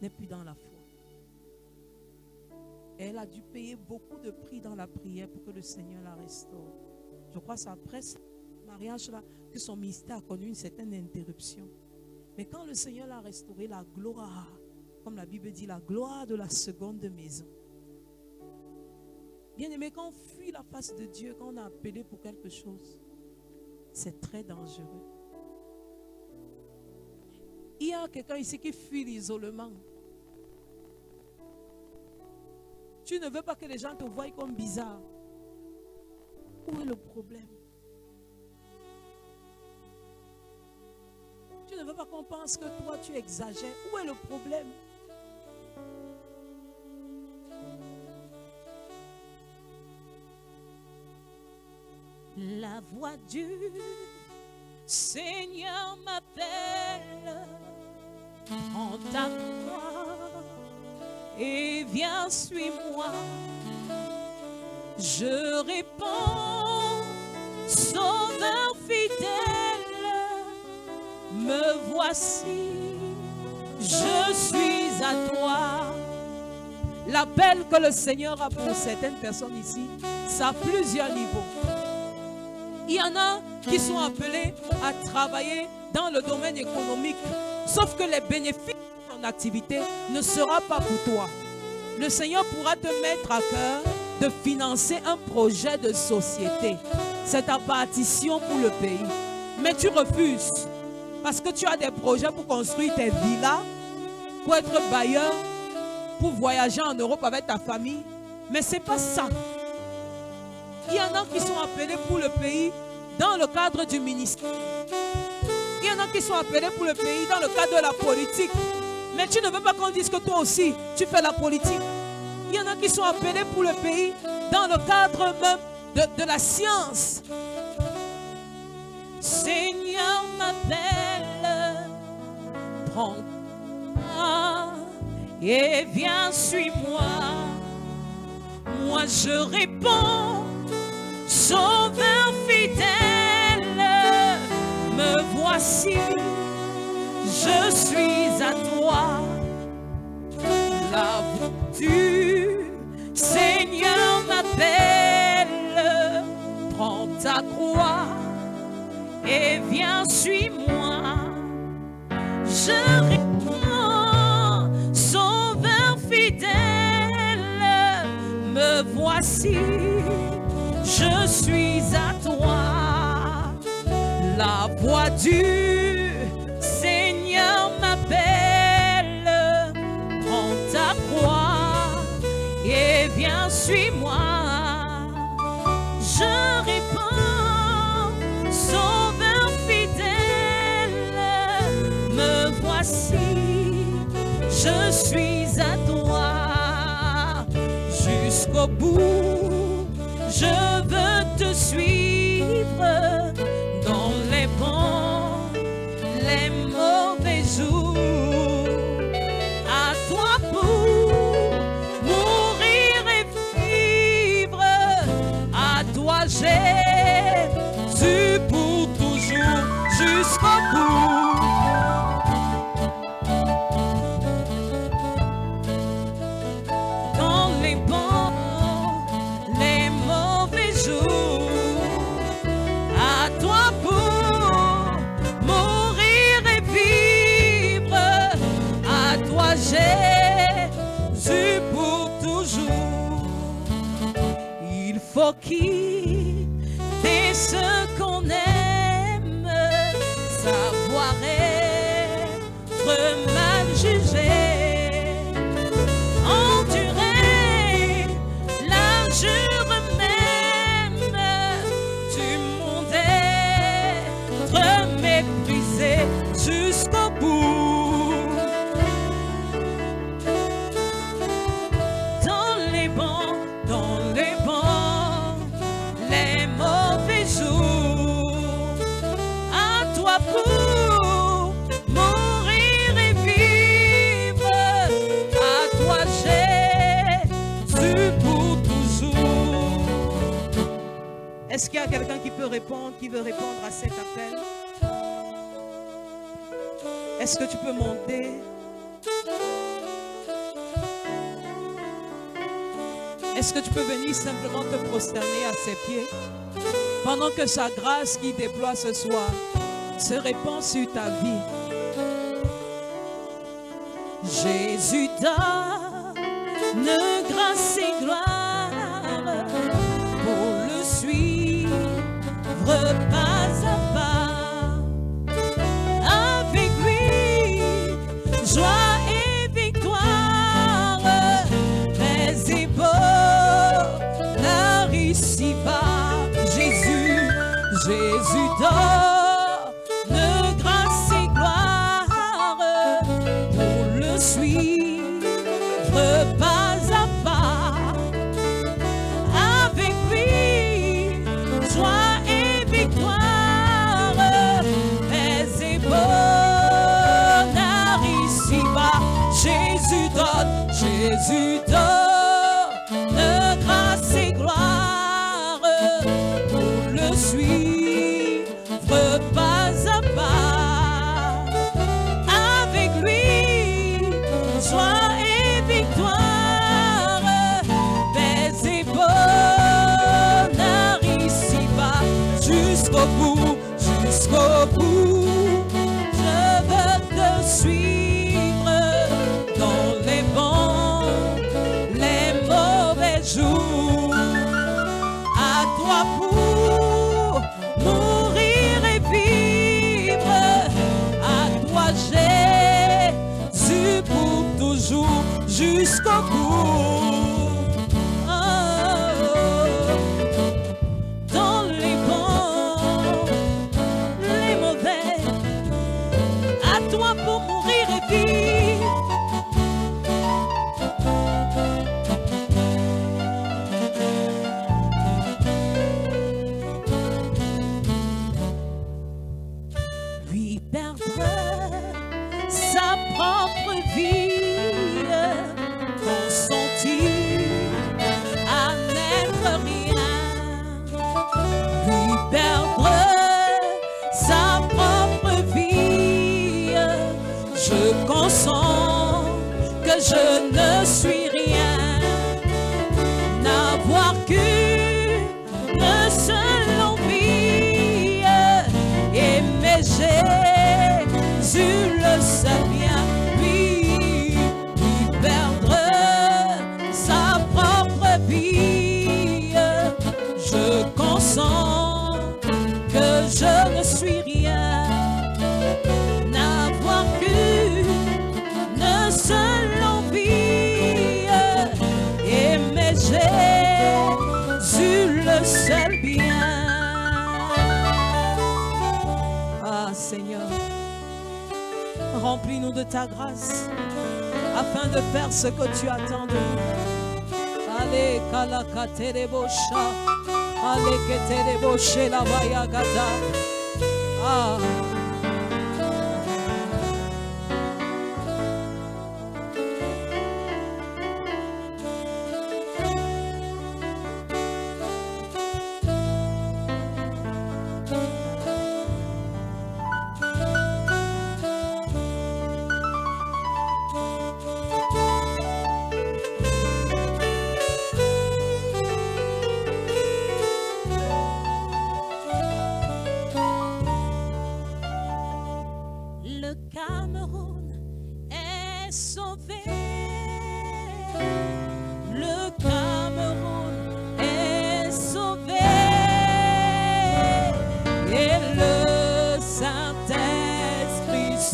n'est plus dans la foi. Et elle a dû payer beaucoup de prix dans la prière pour que le Seigneur la restaure. Je crois que c'est après ce mariage-là que son ministère a connu une certaine interruption. Mais quand le Seigneur l'a restauré, la gloire, comme la Bible dit, la gloire de la seconde maison. Bien aimé, quand on fuit la face de Dieu, quand on a appelé pour quelque chose, c'est très dangereux. Il y a quelqu'un ici qui fuit l'isolement. Tu ne veux pas que les gens te voient comme bizarre. Où est le problème? Tu ne veux pas qu'on pense que toi tu exagères. Où est le problème? La voix du Seigneur m'appelle en ta croix et viens, suis-moi. Je réponds, Sauveur fidèle, me voici, je suis à toi. L'appel que le Seigneur a pour certaines personnes ici, ça a plusieurs niveaux. Il y en a qui sont appelés à travailler dans le domaine économique, sauf que les bénéfices de ton activité ne seront pas pour toi. Le Seigneur pourra te mettre à cœur de financer un projet de société. C'est ta partition pour le pays. Mais tu refuses parce que tu as des projets pour construire tes villas, pour être bailleur, pour voyager en Europe avec ta famille. Mais ce n'est pas ça. Il y en a qui sont appelés pour le pays dans le cadre du ministère. Il y en a qui sont appelés pour le pays dans le cadre de la politique. Mais tu ne veux pas qu'on dise que toi aussi, tu fais la politique. Il y en a qui sont appelés pour le pays dans le cadre même de la science. Seigneur m'appelle, prends-moi et viens, suis-moi. Moi je réponds, Sauveur fidèle, me voici, je suis à toi. La voix du Seigneur m'appelle, prends ta croix et viens, suis-moi. Je réponds, Sauveur fidèle, me voici, je suis à toi. La voix du Seigneur m'appelle, prends ta croix et viens, suis-moi. Je réponds, Sauveur fidèle, me voici, je suis à toi. Jusqu'au bout, je veux te suivre dans les bons, les mauvais jours. À toi pour mourir et vivre, à toi j'ai jusqu'au bout. Dans les bons, les mauvais jours, à toi pour mourir et vivre, à toi Jésus pour toujours. Il faut quitter ce qu'on aime, savoir être mal jugé, endurer l'injure même du monde, être méprisé jusqu'au bout. Dans les bons, les mauvais jours, à toi pour mourir et vivre, à toi Jésus pour toujours. Est-ce qu'il y a quelqu'un qui peut répondre, qui veut répondre à cet appel? Est-ce que tu peux monter? Est-ce que tu peux venir simplement te prosterner à ses pieds pendant que sa grâce qui déploie ce soir se répand sur ta vie? Jésus donne grâce et gloire pour le suivre pas à pas. Avec lui, joie et victoire, paix et bonheur ici-bas. Jésus donne grâce et gloire pour le suivre pas à pas. Avec lui, joie et victoire, paix et bonheur ici-bas. Jésus donne grâce et gloire pour le suivre pas à pas. Avec lui, joie et victoire, paix et bonheur ici-bas. Jusqu'au bout, jusqu'au bout, je veux te suivre dans les bons, les mauvais jours. À toi pour mourir et vivre, à toi Jésus pour toujours, jusqu'au bout. Dans les bons, les mauvais, à toi pour mourir et vivre. Lui perdre sa propre vie, consentir à n'être rien. Lui perdre sa propre vie, je consens que je ne suis rien. N'avoir qu'une seule envie, aimer Jésus le seul bien. Lui perdre sa propre vie, je consens que je ne suis rien. N'avoir qu'une seule envie, aimer Jésus le seul bien. Ah Seigneur, remplis-nous de ta grâce afin de faire ce que tu attends de nous. Allez, kalakaterebosha, allez, ketereboshe la vayagada. Ah.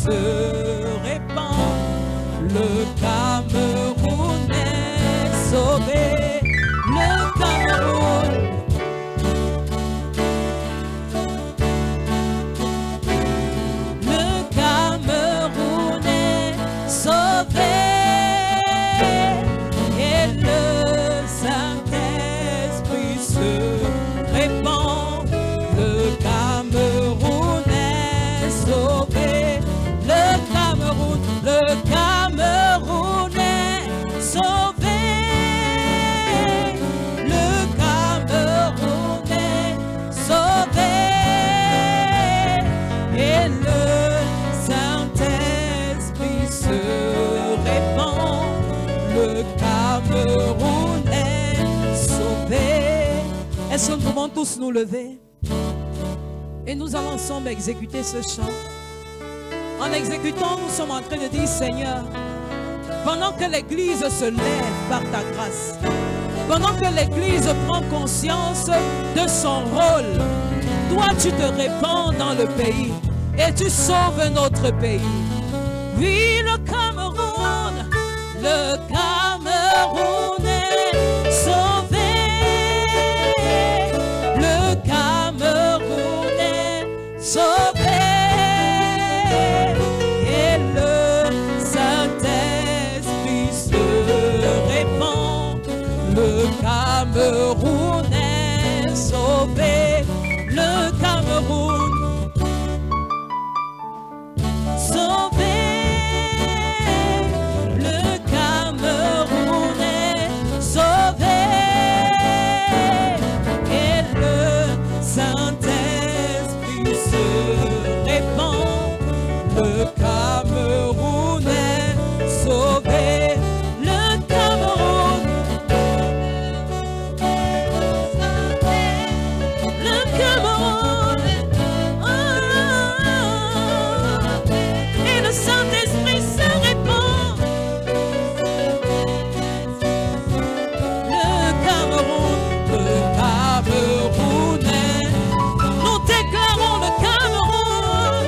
se répand. Le Cameroun est sauvé. Le Cameroun. Le Cameroun est sauvé. Et le Saint-Esprit se répand. Le Cameroun est sauvé. Le Cameroun est sauvé. Le Cameroun est sauvé. Et le Saint-Esprit se répand. Le Cameroun est sauvé. Est-ce que nous pouvons tous nous lever? Et nous allons ensemble exécuter ce chant. En exécutant, nous sommes en train de dire, Seigneur, pendant que l'Église se lève par ta grâce, pendant que l'Église prend conscience de son rôle, toi tu te répands dans le pays et tu sauves notre pays. Oui, le Cameroun est sauvé. Le Cameroun est sauvé. Et le Saint-Esprit se répand. Le Cameroun est sauvé. Le Cameroun sauvé. Le Cameroun est sauvé. Et le Saint-Esprit se répand. Le Cameroun est sauvé. Le Cameroun. Le Cameroun. Et le Saint-Esprit se répand. Le Cameroun. Le Cameroun est. Nous déclarons le Cameroun.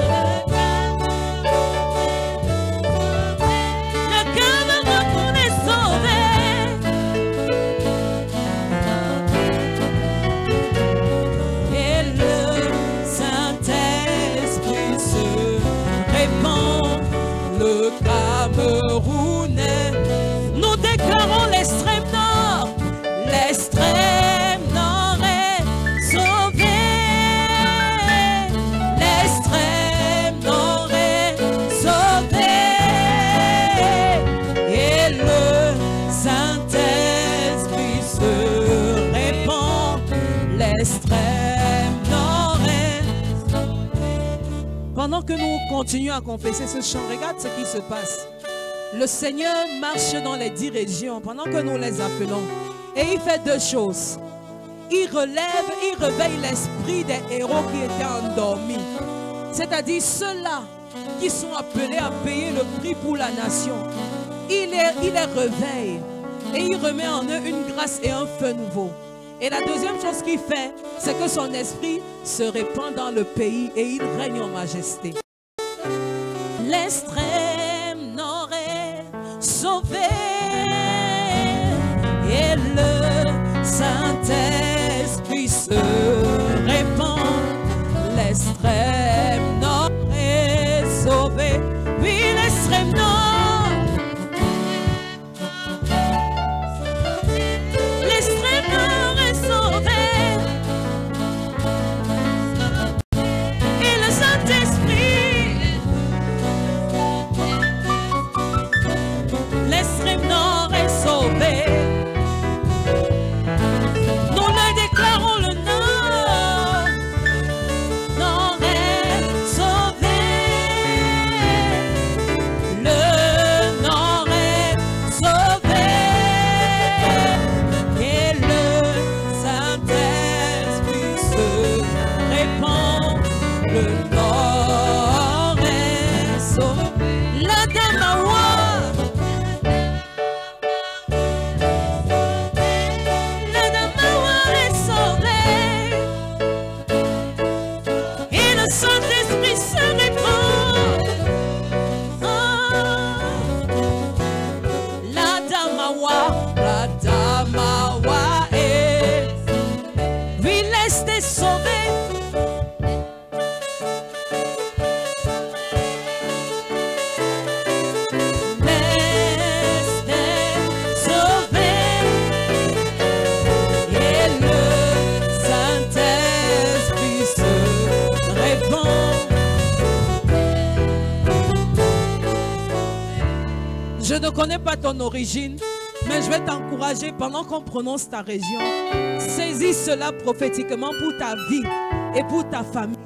Le Cameroun est sauvé. Et le Saint-Esprit se répand. Le Cameroun est. Nous déclarons l'extrême nord. L'extrême nord est sauvé. L'extrême nord est sauvé. Et le Saint-Esprit se répand. L'extrême nord est sauvé. Pendant que nous continuons à confesser ce chant, regarde ce qui se passe. Le Seigneur marche dans les 10 régions pendant que nous les appelons. Et il fait deux choses. Il relève, il réveille l'esprit des héros qui étaient endormis. C'est-à-dire ceux-là qui sont appelés à payer le prix pour la nation. Il les réveille et il remet en eux une grâce et un feu nouveau. Et la deuxième chose qu'il fait, c'est que son esprit se répand dans le pays et il règne en majesté. L'extrême nord est sauvé. Et le Saint-Esprit se répand. L'extrême nord est sauvé. Oui, l'extrême nord. L'extrême nord est sauvé. Et le Saint-Esprit ne connais pas ton origine, mais je vais t'encourager pendant qu'on prononce ta région. Saisis cela prophétiquement pour ta vie et pour ta famille.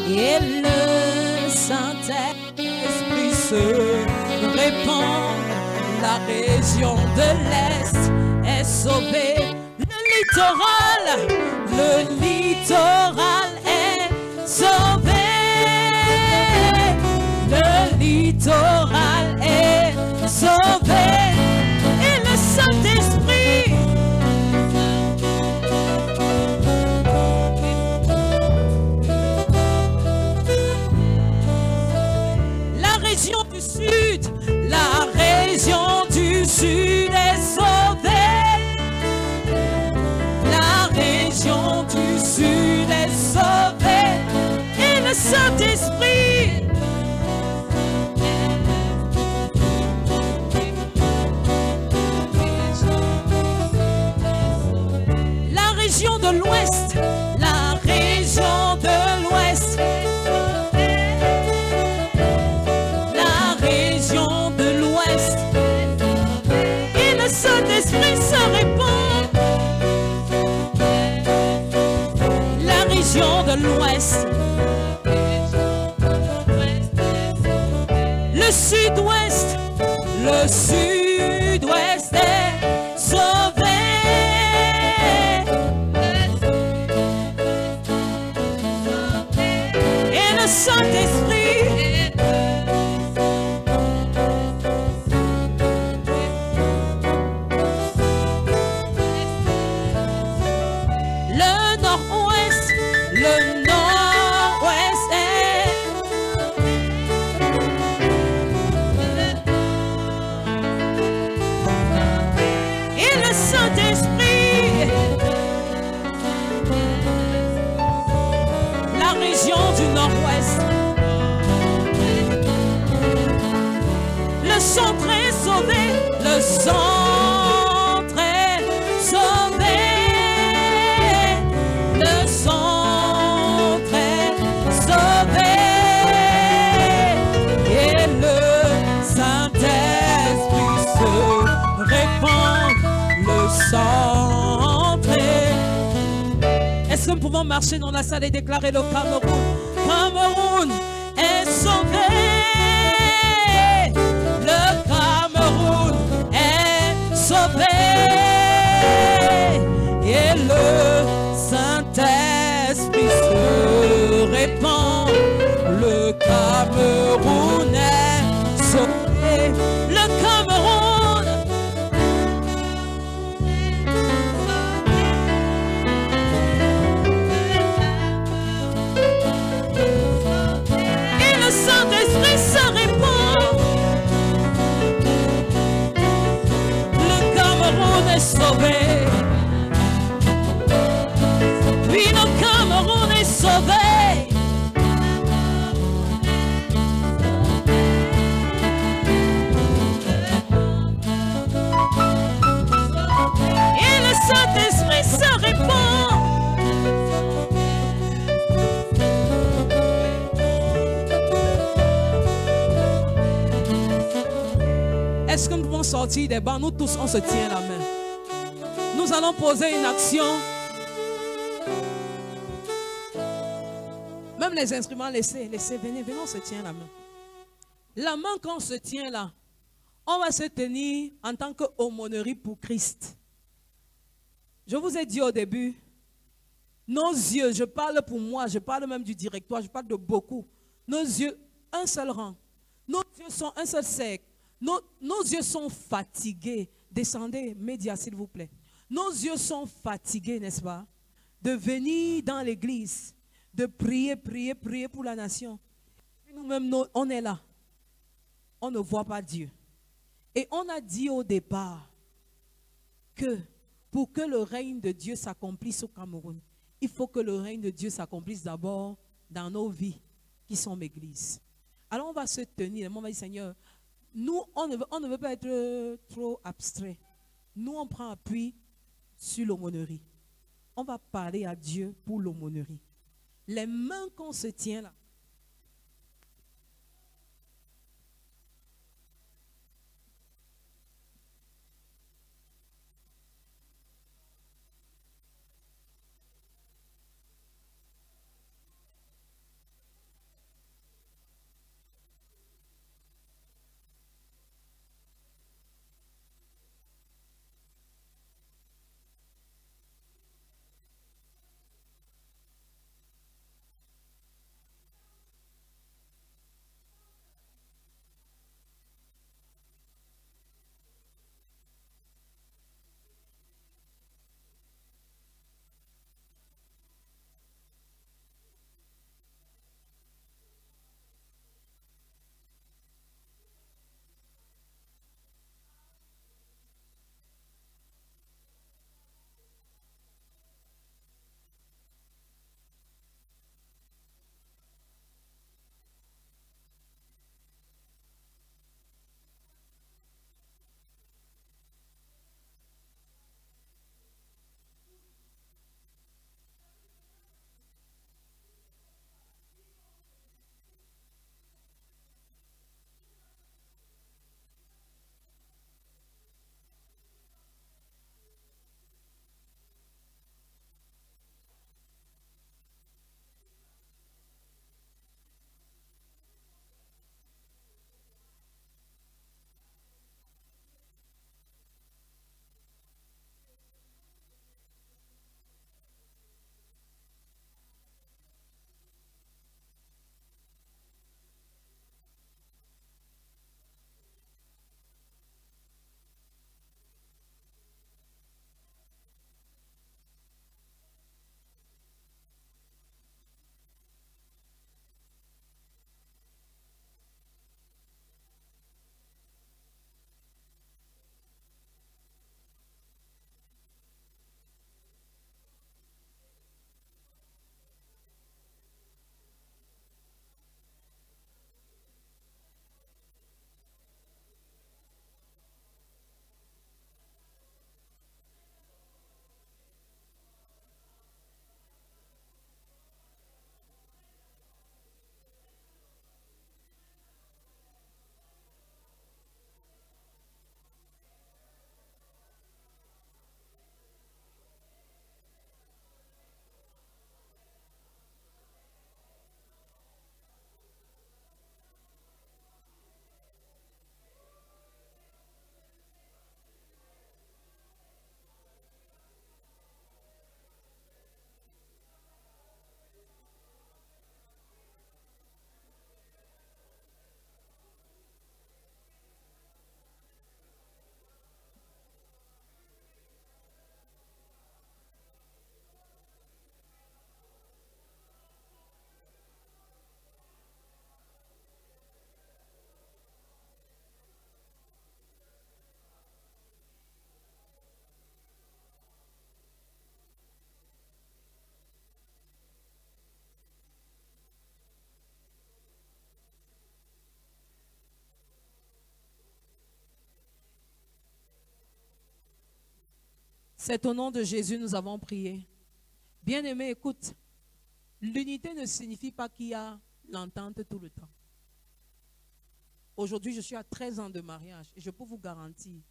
Et le Saint-Esprit se répand. La région de l'Est est sauvée. Le littoral est sauvé. Le littoral est sauvé. Et le Saint-Esprit la région du sud est sauvée. La région du sud est sauvée. Et le Saint-Esprit la région de l'Ouest, la région de l'Ouest, la région de l'Ouest, et le Saint-Esprit se répand. La région de l'Ouest, le Sud-Ouest, le Sud-Ouest est sauvé. Saint-Esprit, le nord-ouest est et le Saint-Esprit, la région du nord-ouest. Le centre est sauvé, le centre est sauvé, le centre est sauvé, et le Saint-Esprit se répand, le centre est... Est-ce que nous pouvons marcher dans la salle et déclarer le Cameroun? Cameroun est sauvé. Et le Saint-Esprit se répand. Le Cameroun est sauvé. Le Cameroun. Et le Saint-Esprit se répand. Le Cameroun est sauvé. Oui, le Cameroun est sauvé. Et le Saint-Esprit se répand. Est-ce que nous pouvons sortir des bancs? Nous tous, on se tient la main. Nous allons poser une action. Même les instruments, laissez, venez, on se tient la main. La main qu'on se tient là, on va se tenir en tant qu'aumônerie pour Christ. Je vous ai dit au début, nos yeux, je parle pour moi, je parle même du directoire, je parle de beaucoup. Nos yeux, un seul rang. Nos yeux sont un seul cercle. Nos yeux sont fatigués. Descendez, médias s'il vous plaît. Nos yeux sont fatigués, n'est-ce pas? De venir dans l'église, de prier pour la nation. Nous-mêmes, on est là. On ne voit pas Dieu. Et on a dit au départ que pour que le règne de Dieu s'accomplisse au Cameroun, il faut que le règne de Dieu s'accomplisse d'abord dans nos vies, qui sont l'église. Alors on va se tenir, on va dire, Seigneur, nous, on ne veut pas être trop abstrait. Nous, on prend appui sur l'aumônerie. On va parler à Dieu pour l'aumônerie. Les mains qu'on se tient là, C'est au nom de Jésus nous avons prié. Bien-aimé, écoute, l'unité ne signifie pas qu'il y a l'entente tout le temps. Aujourd'hui, je suis à 13 ans de mariage et je peux vous garantir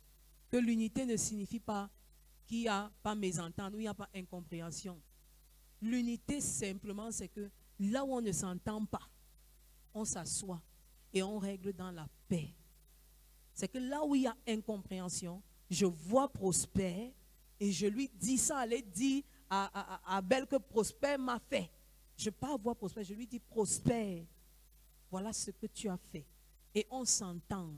que l'unité ne signifie pas qu'il n'y a pas mésentente ou il n'y a pas incompréhension. L'unité, simplement, c'est que là où on ne s'entend pas, on s'assoit et on règle dans la paix. C'est que là où il y a incompréhension, je vois Prosper et je lui dis ça, allez dire à Abel que Prosper m'a fait. Je pars voir Prosper, je lui dis Prosper, voilà ce que tu as fait. Et on s'entend.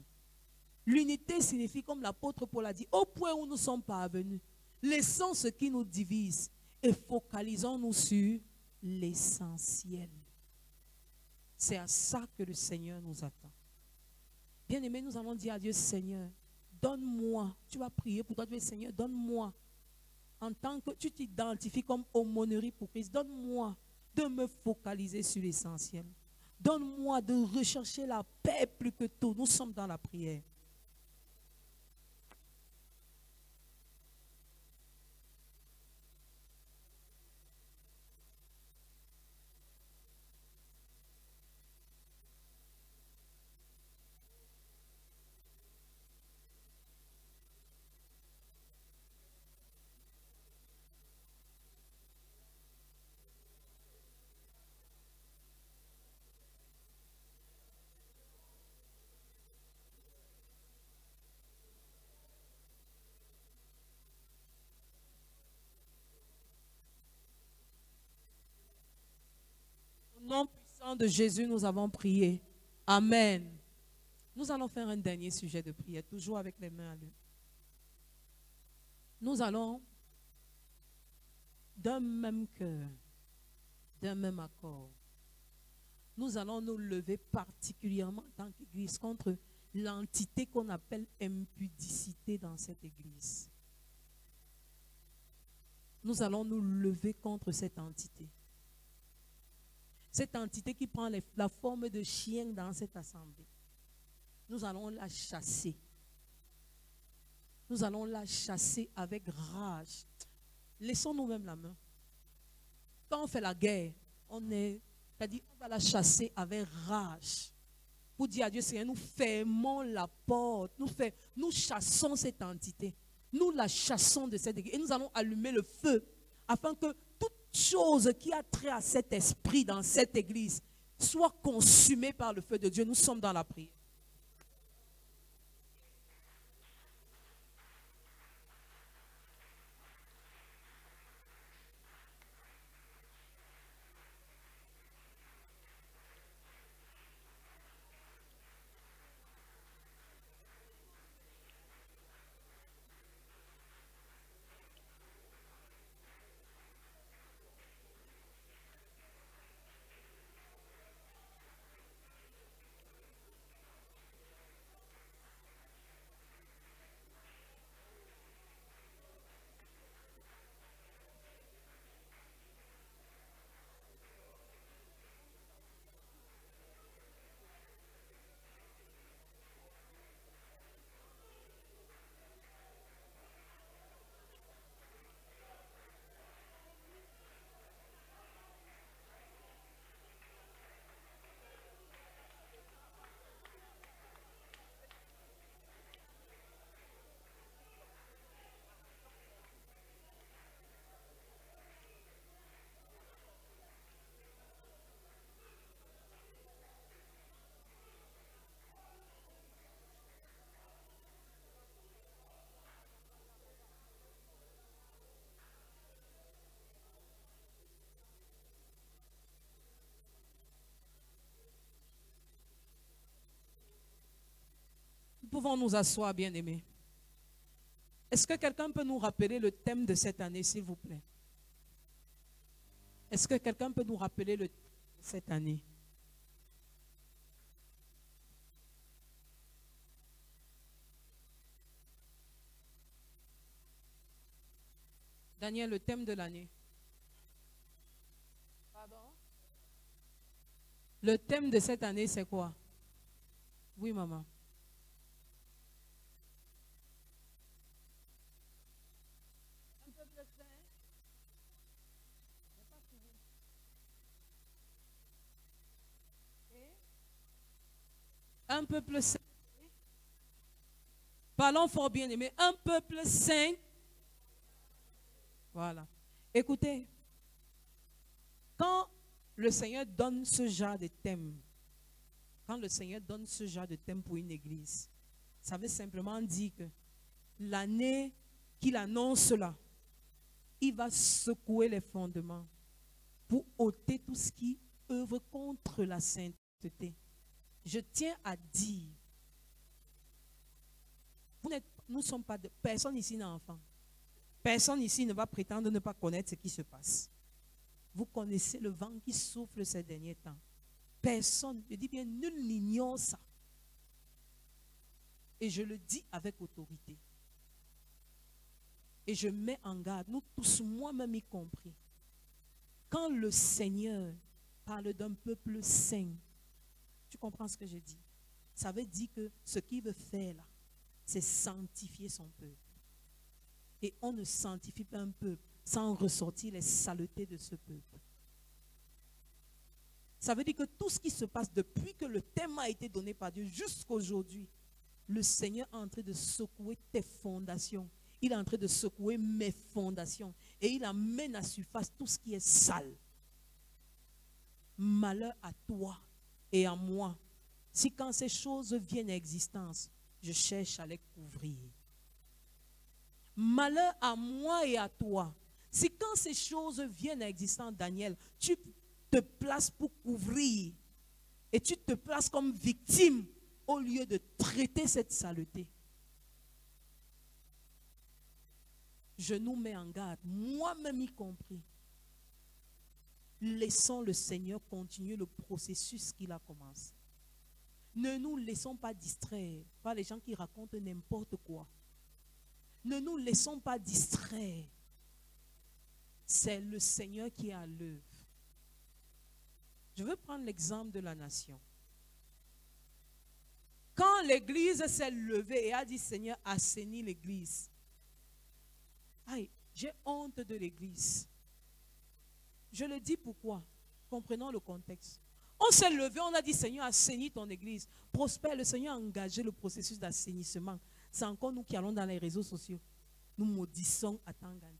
L'unité signifie, comme l'apôtre Paul a dit, au point où nous sommes parvenus, laissons ce qui nous divise et focalisons-nous sur l'essentiel. C'est à ça que le Seigneur nous attend. Bien-aimés, nous allons dire à Dieu, Seigneur, donne-moi, tu vas prier pour toi, Dieu, Seigneur, donne-moi, en tant que tu t'identifies comme aumônerie pour Christ, donne-moi de me focaliser sur l'essentiel. Donne-moi de rechercher la paix plus que tout. Nous sommes dans la prière. Au nom puissant de Jésus, nous avons prié. Amen. Nous allons faire un dernier sujet de prière, toujours avec les mains à l'œil. Nous allons, d'un même cœur, d'un même accord, nous allons nous lever particulièrement en tant qu'Église contre l'entité qu'on appelle impudicité dans cette Église. Nous allons nous lever contre cette entité. Cette entité qui prend la forme de chien dans cette assemblée. Nous allons la chasser. Nous allons la chasser avec rage. Laissons nous-mêmes la main. Quand on fait la guerre, on va la chasser avec rage. Pour dire à Dieu, Seigneur, nous fermons la porte. Nous chassons cette entité. Nous la chassons de cette église. Et nous allons allumer le feu afin que toute chose qui a trait à cet esprit dans cette église soit consumée par le feu de Dieu. Nous sommes dans la prière. Nous pouvons nous asseoir, bien-aimés. Est-ce que quelqu'un peut nous rappeler le thème de cette année, s'il vous plaît? Est-ce que quelqu'un peut nous rappeler le thème de cette année? Daniel, le thème de l'année. Pardon? Le thème de cette année, c'est quoi? Oui, maman. Un peuple saint. Parlons fort bien aimé. Un peuple saint. Voilà. Écoutez, quand le Seigneur donne ce genre de thème, quand le Seigneur donne ce genre de thème pour une église, ça veut simplement dire que l'année qu'il annonce là, il va secouer les fondements pour ôter tout ce qui œuvre contre la sainteté. Je tiens à dire, nous ne sommes pas de, personne ici n'est enfant. Personne ici ne va prétendre ne pas connaître ce qui se passe. Vous connaissez le vent qui souffle ces derniers temps. Personne, je dis bien, nul n'ignore ça. Et je le dis avec autorité. Et je mets en garde, nous tous, moi-même y compris. Quand le Seigneur parle d'un peuple saint, tu comprends ce que je dis? Ça veut dire que ce qu'il veut faire là, c'est sanctifier son peuple. Et on ne sanctifie pas un peuple sans ressortir les saletés de ce peuple. Ça veut dire que tout ce qui se passe depuis que le thème a été donné par Dieu jusqu'à aujourd'hui, le Seigneur est en train de secouer tes fondations. Il est en train de secouer mes fondations. Et il amène à surface tout ce qui est sale. Malheur à toi et à moi. Si quand ces choses viennent à existence, je cherche à les couvrir. Malheur à moi et à toi. Si quand ces choses viennent à existence, Daniel, tu te places pour couvrir et tu te places comme victime au lieu de traiter cette saleté. Je nous mets en garde, moi-même y compris. Laissons le Seigneur continuer le processus qu'il a commencé. Ne nous laissons pas distraire par les gens qui racontent n'importe quoi. Ne nous laissons pas distraire. C'est le Seigneur qui est à l'œuvre. Je veux prendre l'exemple de la nation. Quand l'Église s'est levée et a dit, Seigneur, assainis l'Église. Aïe, j'ai honte de l'Église. Je le dis pourquoi? Comprenons le contexte. On s'est levé, on a dit, Seigneur, assainis ton Église. Prospère, le Seigneur a engagé le processus d'assainissement. C'est encore nous qui allons dans les réseaux sociaux. Nous maudissons à Tangandi.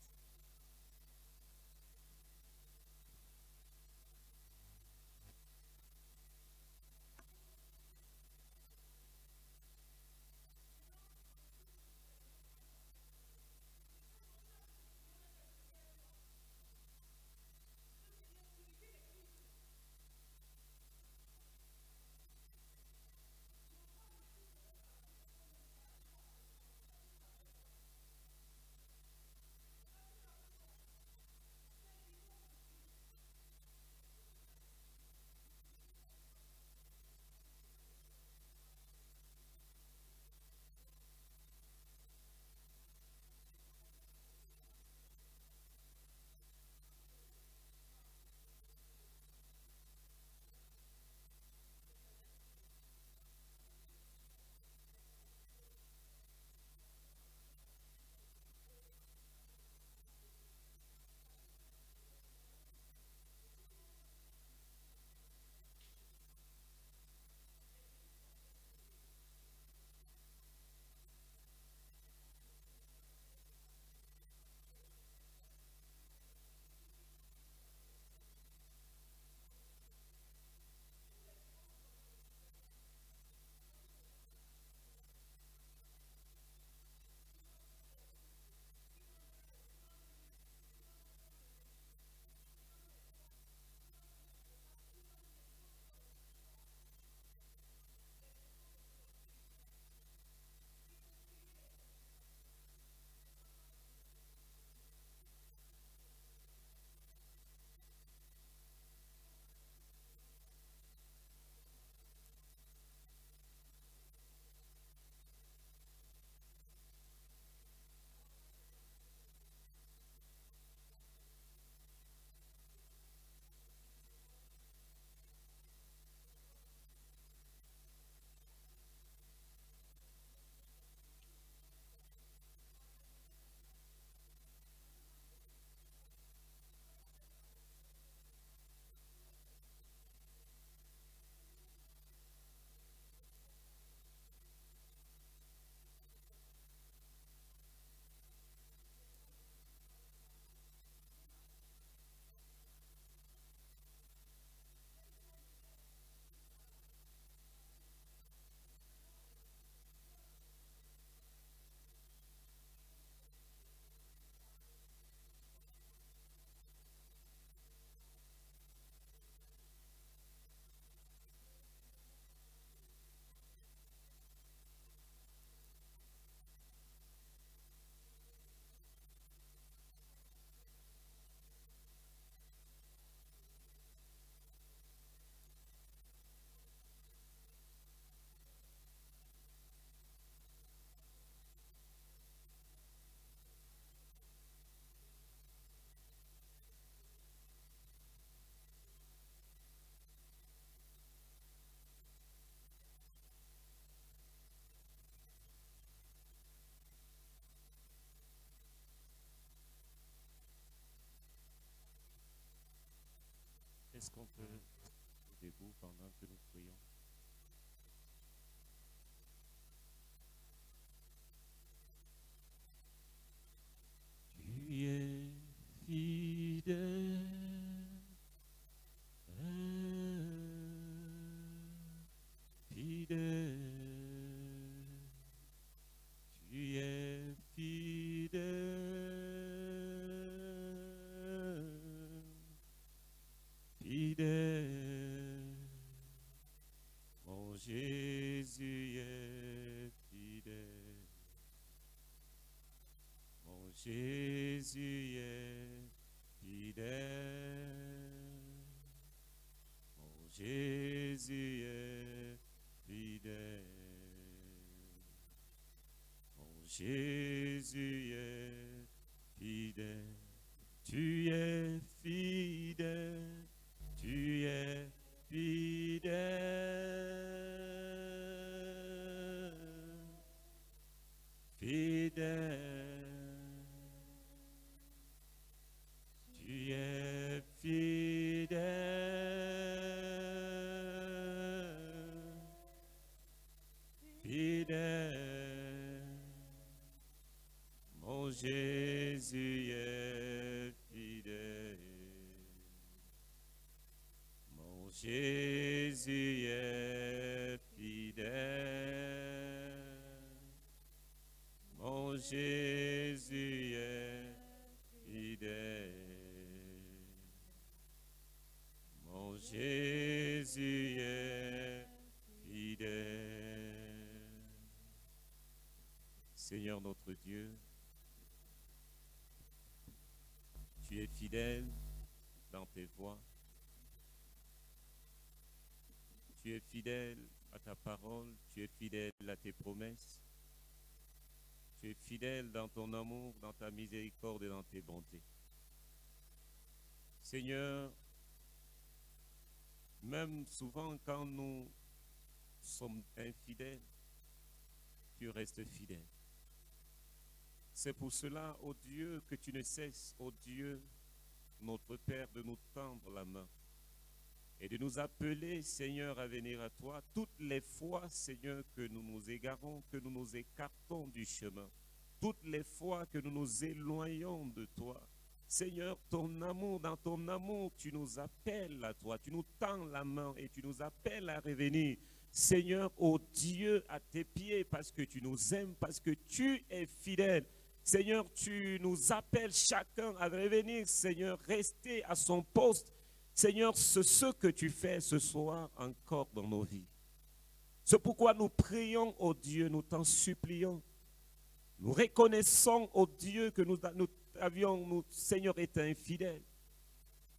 Est-ce qu'on peut debout pendant que nous prions? Tu es fidèle, fidèle. Tu es fidèle, fidèle. Mon Jésus est fidèle. Mon Jésus est fidèle. Mon Jésus est fidèle. Mon Jésus est fidèle. Tu es fidèle. Tu es fidèle. Fidèle. Tu es fidèle. Fidèle. Mon Jésus est fidèle. Mon Jésus est fidèle. Mon Jésus est fidèle. Mon Jésus est fidèle. Seigneur notre Dieu, tu es fidèle dans tes voies. Tu es fidèle à ta parole, tu es fidèle à tes promesses. Tu es fidèle dans ton amour, dans ta miséricorde et dans tes bontés. Seigneur, même souvent quand nous sommes infidèles, tu restes fidèle. C'est pour cela, ô Dieu, que tu ne cesses, ô Dieu, notre Père, de nous tendre la main et de nous appeler, Seigneur, à venir à toi toutes les fois, Seigneur, que nous nous égarons, que nous nous écartons du chemin, toutes les fois que nous nous éloignons de toi. Seigneur, ton amour, dans ton amour, tu nous appelles à toi, tu nous tends la main et tu nous appelles à revenir. Seigneur, ô Dieu, à tes pieds, parce que tu nous aimes, parce que tu es fidèle. Seigneur, tu nous appelles chacun à revenir, Seigneur, rester à son poste. Seigneur, c'est ce que tu fais ce soir encore dans nos vies. C'est pourquoi nous prions, ô Dieu, nous t'en supplions. Nous reconnaissons, ô Dieu, que nous avions, Seigneur, été infidèles.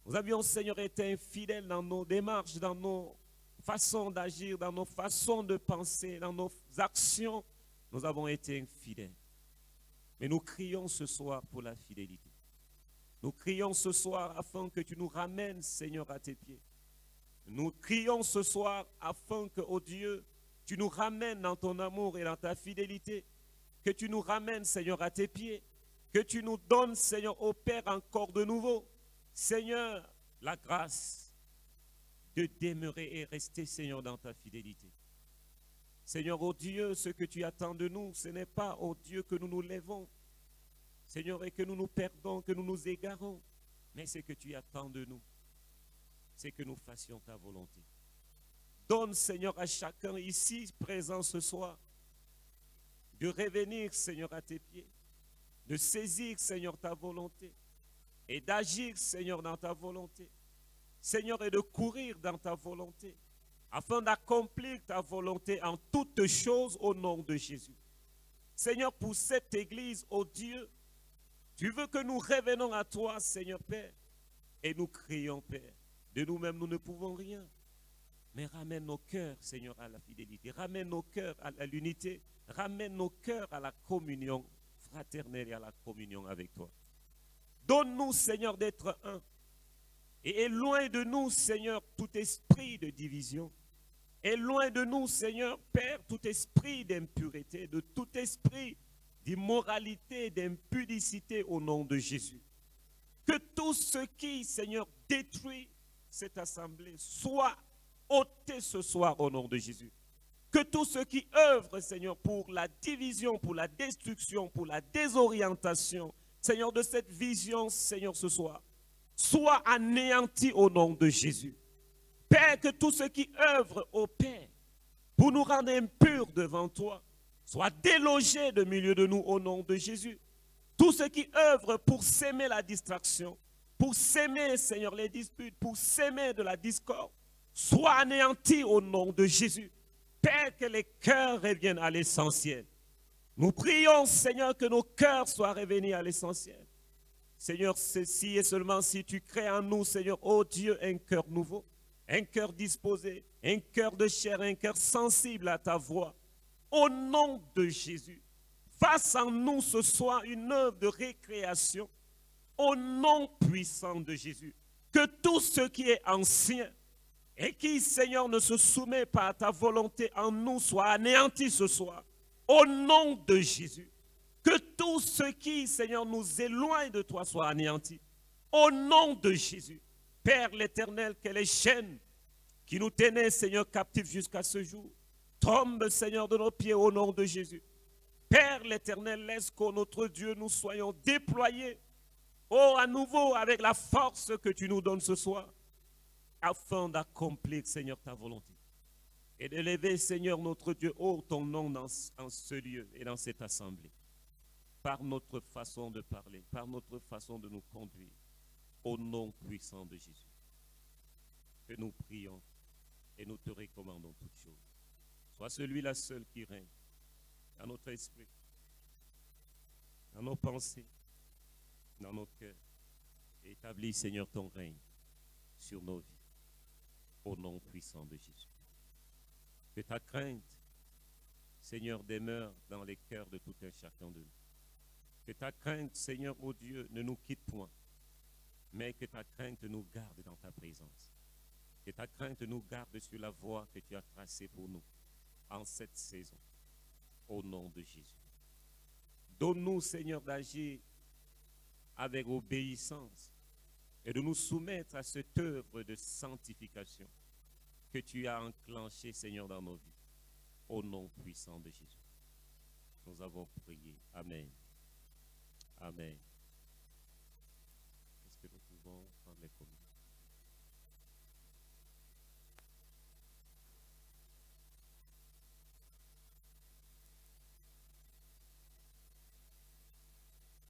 Nous avions, Seigneur, été infidèles dans nos démarches, dans nos façons d'agir, dans nos façons de penser, dans nos actions. Nous avons été infidèles. Mais nous crions ce soir pour la fidélité. Nous crions ce soir afin que tu nous ramènes, Seigneur, à tes pieds. Nous crions ce soir afin que, ô Dieu, tu nous ramènes dans ton amour et dans ta fidélité. Que tu nous ramènes, Seigneur, à tes pieds. Que tu nous donnes, Seigneur, ô Père, encore de nouveau. Seigneur, la grâce de demeurer et rester, Seigneur, dans ta fidélité. Seigneur, ô Dieu, ce que tu attends de nous, ce n'est pas, ô Dieu, que nous nous lèvons, Seigneur, et que nous nous perdons, que nous nous égarons, mais ce que tu attends de nous, c'est que nous fassions ta volonté. Donne, Seigneur, à chacun ici présent ce soir, de revenir, Seigneur, à tes pieds, de saisir, Seigneur, ta volonté, et d'agir, Seigneur, dans ta volonté. Seigneur, et de courir dans ta volonté, afin d'accomplir ta volonté en toutes choses au nom de Jésus. Seigneur, pour cette église, ô Dieu, tu veux que nous revenons à toi, Seigneur Père, et nous crions, Père. De nous-mêmes, nous ne pouvons rien. Mais ramène nos cœurs, Seigneur, à la fidélité. Ramène nos cœurs à l'unité. Ramène nos cœurs à la communion fraternelle et à la communion avec toi. Donne-nous, Seigneur, d'être un. Et loin de nous, Seigneur, tout esprit de division. Et loin de nous, Seigneur, Père, tout esprit d'impureté, de tout esprit d'immoralité, d'impudicité au nom de Jésus. Que tout ce qui, Seigneur, détruit cette assemblée soit ôté ce soir au nom de Jésus. Que tous ceux qui œuvrent, Seigneur, pour la division, pour la destruction, pour la désorientation, Seigneur, de cette vision, Seigneur, ce soir, soient anéantis au nom de Jésus. Père, que tous ceux qui œuvrent au Père pour nous rendre impurs devant toi soient délogés de milieu de nous au nom de Jésus. Tous ceux qui œuvrent pour s'aimer la distraction, pour s'aimer, Seigneur, les disputes, pour s'aimer de la discorde, soient anéantis au nom de Jésus. Père, que les cœurs reviennent à l'essentiel. Nous prions, Seigneur, que nos cœurs soient revenus à l'essentiel. Seigneur, ceci et seulement si tu crées en nous, Seigneur, oh Dieu, un cœur nouveau, un cœur disposé, un cœur de chair, un cœur sensible à ta voix. Au nom de Jésus, fasse en nous ce soir une œuvre de récréation. Au nom puissant de Jésus, que tout ce qui est ancien et qui, Seigneur, ne se soumet pas à ta volonté en nous soit anéanti ce soir. Au nom de Jésus, que tout ce qui, Seigneur, nous éloigne de toi soit anéanti. Au nom de Jésus, Père l'Éternel, que les chaînes qui nous tenaient, Seigneur, captifs jusqu'à ce jour, tombent, Seigneur, de nos pieds au nom de Jésus. Père l'Éternel, laisse qu'au notre Dieu, nous soyons déployés, oh, à nouveau, avec la force que tu nous donnes ce soir, afin d'accomplir, Seigneur, ta volonté. Et d'élever, Seigneur, notre Dieu, oh, ton nom en ce lieu et dans cette assemblée. Par notre façon de parler, par notre façon de nous conduire, au nom puissant de Jésus. Que nous prions et nous te recommandons toutes choses. Sois celui-là seul qui règne dans notre esprit, dans nos pensées, dans nos cœurs. Et établis, Seigneur, ton règne sur nos vies, au nom puissant de Jésus. Que ta crainte, Seigneur, demeure dans les cœurs de tout un chacun de nous. Que ta crainte, Seigneur, ô Dieu, ne nous quitte point, mais que ta crainte nous garde dans ta présence. Que ta crainte nous garde sur la voie que tu as tracée pour nous en cette saison, au nom de Jésus. Donne-nous, Seigneur, d'agir avec obéissance et de nous soumettre à cette œuvre de sanctification que tu as enclenchée, Seigneur, dans nos vies, au nom puissant de Jésus. Nous avons prié. Amen. Amen.